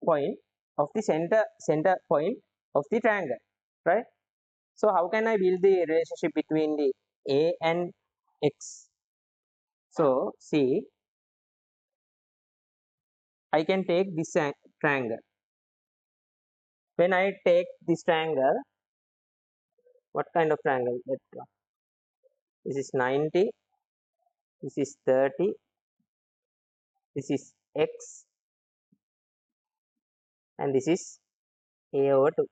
point of the center point of the triangle, right? So how can I build the relationship between the a and x? So see, I can take this triangle. When I take this triangle, what kind of triangle? This is 90, this is 30, this is x, and this is a over 2.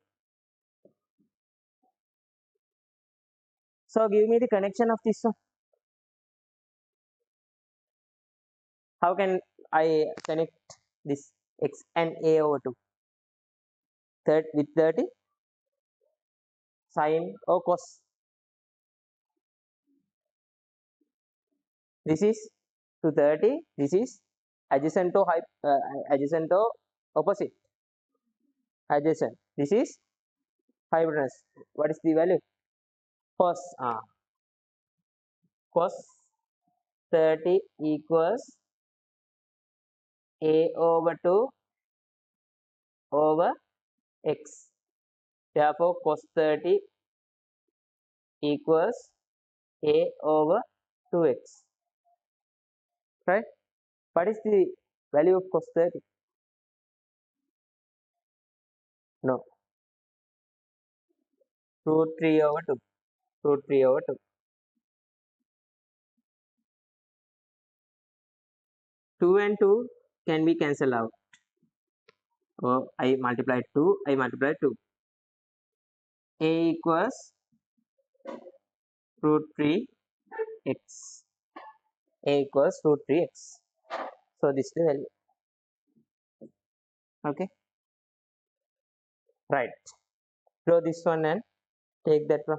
So give me the connection of this one. How can I connect this x and a over 2? With 30 sine or cos. This is to 30. This is adjacent to adjacent to opposite. Adjacent. This is hypotenuse. What is the value? Cos. Cos 30 equals a over 2 over x. Therefore, cos 30 equals a over 2x. Right? What is the value of cos 30? No. Root 3 over 2. Root 3 over 2. 2 and 2 can be cancelled out. So I multiply 2, I multiply 2. A equals root 3 x. A equals root 3 x. So this is the value. Okay. Right. Draw this one and take that one.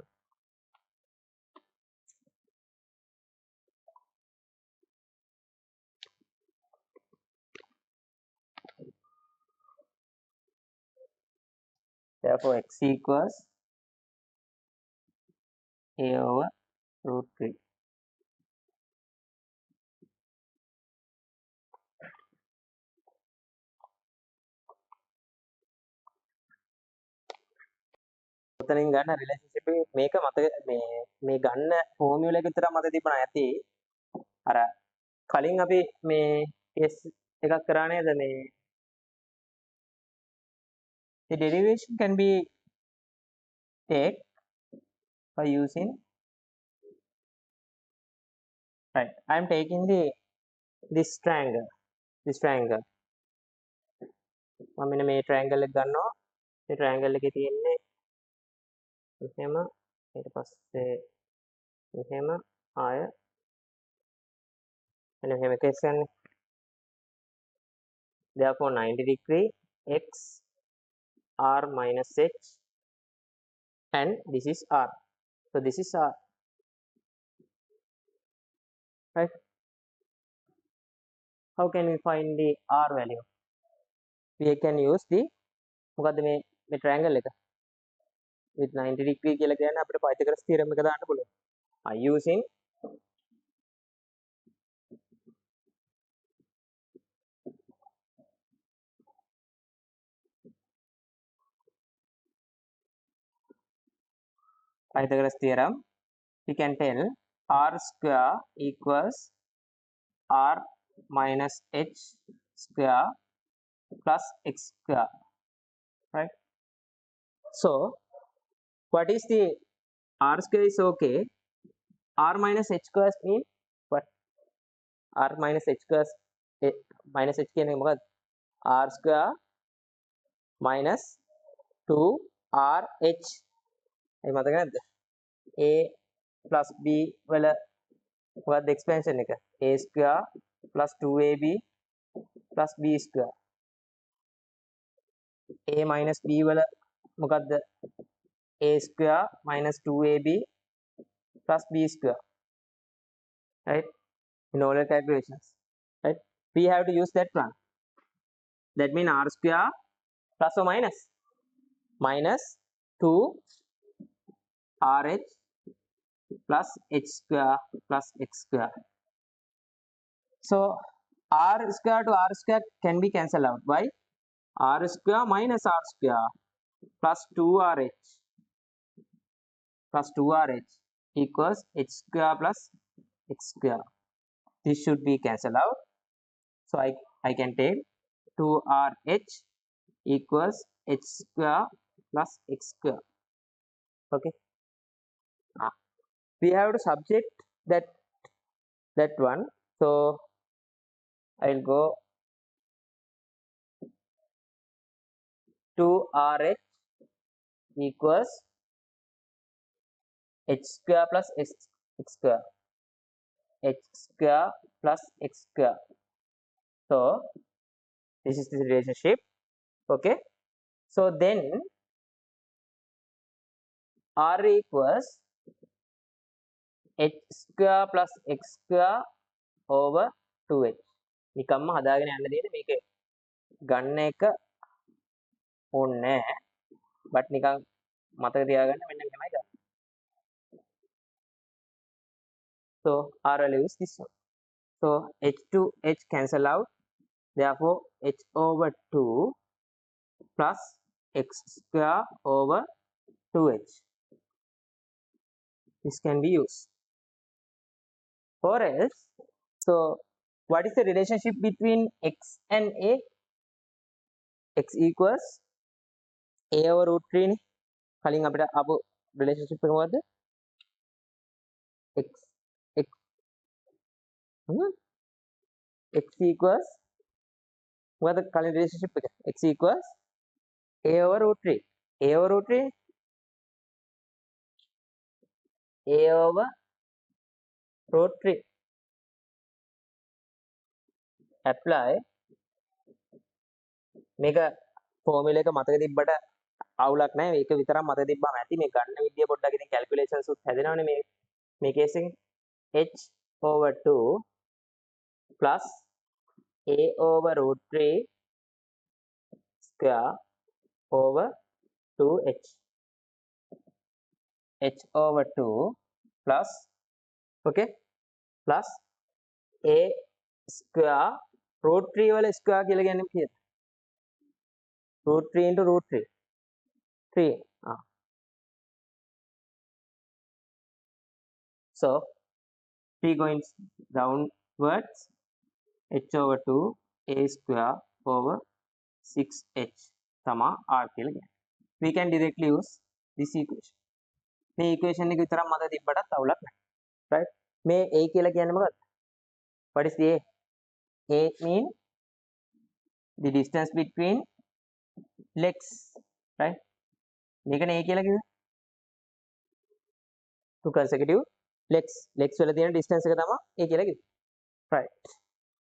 Therefore, x equals a over root 3. උතනින් ගන්න relationship මේක මතක මේ ගන්න formula එක විතර මතක තිබුණා ඇති. අර කලින් අපි මේ කෙස් එකක් කරා නේද මේ The derivation can be taken by using, right, I am taking this triangle. මම මෙන්න මේ triangle එක ගන්නවා. මේ triangle එකේ තියෙන්නේ මෙහෙම ඊට පස්සේ මෙහෙම ආය මෙන්න මෙහෙම case ගන්න. Therefore 90 degree x r minus h, and this is r. So this is r, right? How can we find the r value? We can use the මොකද්ද මේ triangle එක with 90 degree කියලා කියන්නේ අපිට Pythagoras theorem එක දාන්න පුළුවන්. Using Pythagoras theorem, we can tell r square equals r minus h square plus x square, right? So what is the r square is okay. R minus h square mean what? R minus h square minus h කියන්නේ මොකක්ද? R square minus 2rh. ඒ මතක නැද්ද? A plus b වල මොකක්ද expansion එක? A square plus 2ab plus b square. A minus b වල මොකක්ද? A square minus 2ab plus b square, right? In all calculations, right? We have to use that one. That means r square plus or minus 2rh plus h square plus x square. So r square to r square can be cancelled out by r square minus r square plus 2rh equals h square plus x square. This should be cancelled out. So I can take 2rh equals h square plus x square. Okay. We have to subject that one. So I'll go 2rh equals h square plus x square, h square plus x square. So this is the relationship. Okay. So then r equals h square plus x square over 2h. නිකම්ම හදාගෙන යන්න දෙන්නේ මේක ගන්න එක ඕනේ නැහැ. but නිකන් මතක තියාගන්න මෙන්න මෙහෙමයි ගන්න. So r value is this one. So h to h cancel out. Therefore h over 2 plus x square over 2h. This can be used. Or else, so what is the relationship between x and a? X equals a over root 3 නේ. කලින් අපිට ආපු relationship එක මොකද්ද? x x equals මොකද්ද කලින් relationship එක? X equals a over root 3. a over root 3 a over root 3. Apply මේක formula එක මතක තිබ්බට අවුලක් නැහැ. මේක විතරක් මතක තිබ්බම ඇති. මේ ගන්න විදිය පොඩ්ඩක් ඉතින් calculations උත් හැදෙනවනේ මේ case එකෙන්. h over 2 plus a over root 3 square over 2h. h over 2 plus, okay, plus a square root 3 වල square කියලා කියන්නේ කීයද? root 3 into root 3. 3. So 3 going downwards, h over 2 a square over 6h. තමා r කියලා කියන්නේ. We can directly use this equation. මේ equation එක විතරක් මත තිබ්බටත් අවුලක් නැහැ. right? මේ a කියලා කියන්නේ මොකක්ද? What is the a? A mean the distance between legs. right? මේකනේ a කියලා කිව්වේ. two consecutive legs වල තියෙන distance එක තමයි a කියලා කිව්වේ. right?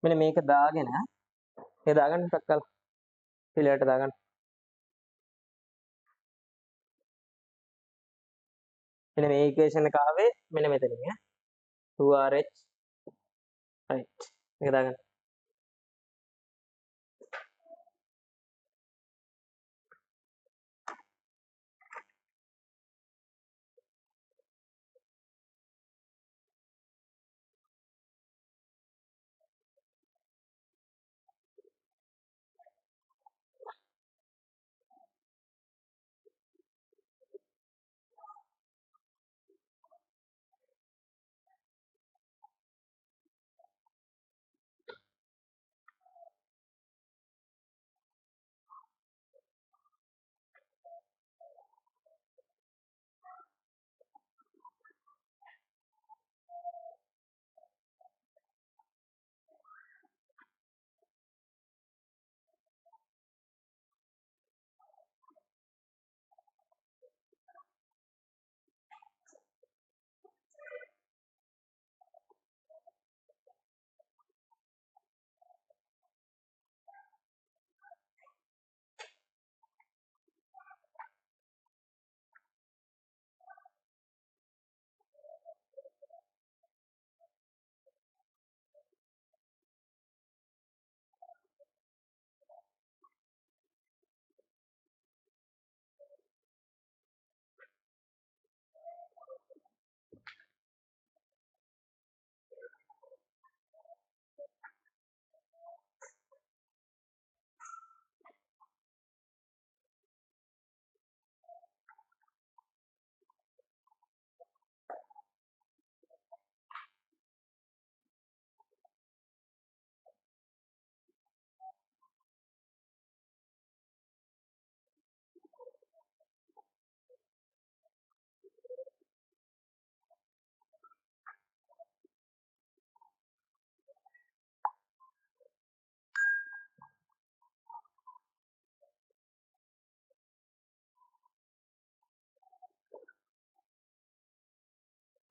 මෙන්න මේක දාගෙන මේ දාගන්න ටක් කරලා පිළිවෙලට දාගන්න. මෙන්න මේ equation එක ආවේ මෙන්න මෙතනින් ඈ 2rh right මේක දාගන්න.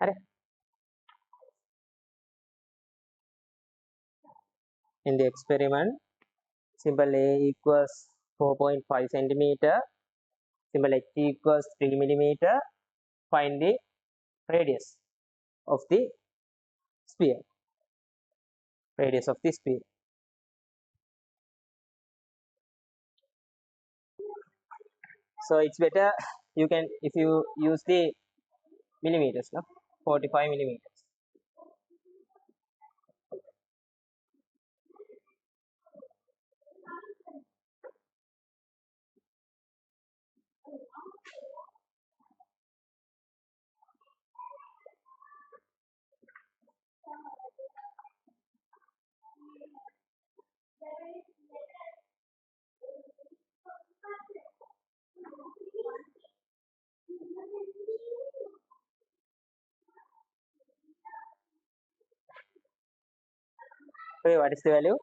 හරි. In the experiment, symbol A equals 4.5 centimeter, symbol H equals 3 millimeter. Find the radius of the sphere. Radius of the sphere. So it's better you can if you use the millimeters, no? 45 millimeters. Okay, what is the value?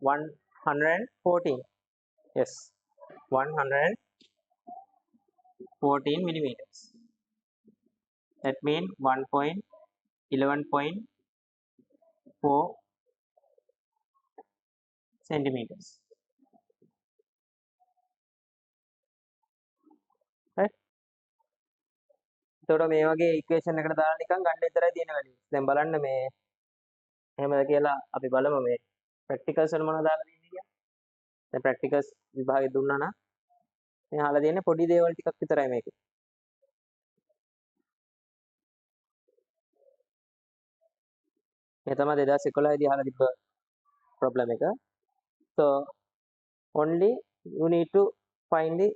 114. Yes, 114 millimeters. That means 1.11.4 centimeters. Right? එතකොට මේ වගේ equation එකකට දාලා නිකන් ගන්න විතරයි තියෙන වැඩි. දැන් බලන්න මේ එහෙමද කියලා අපි බලමු මේ ප්‍රැක්ටිකල්ස් වල මොනවද දාලා තියෙන්නේ කියලා. දැන් ප්‍රැක්ටිකල්ස් විභාගෙ දුන්නා නම් මේ අහලා තියෙන්නේ පොඩි දේවල් ටිකක් විතරයි මේකේ. මේ තමයි 2011 දී අහලා තිබ්බ problem එක. So only you need to find the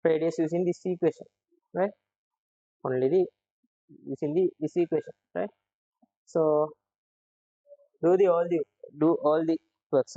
radius using this equation, right? Only the using this equation, right? So do all the works,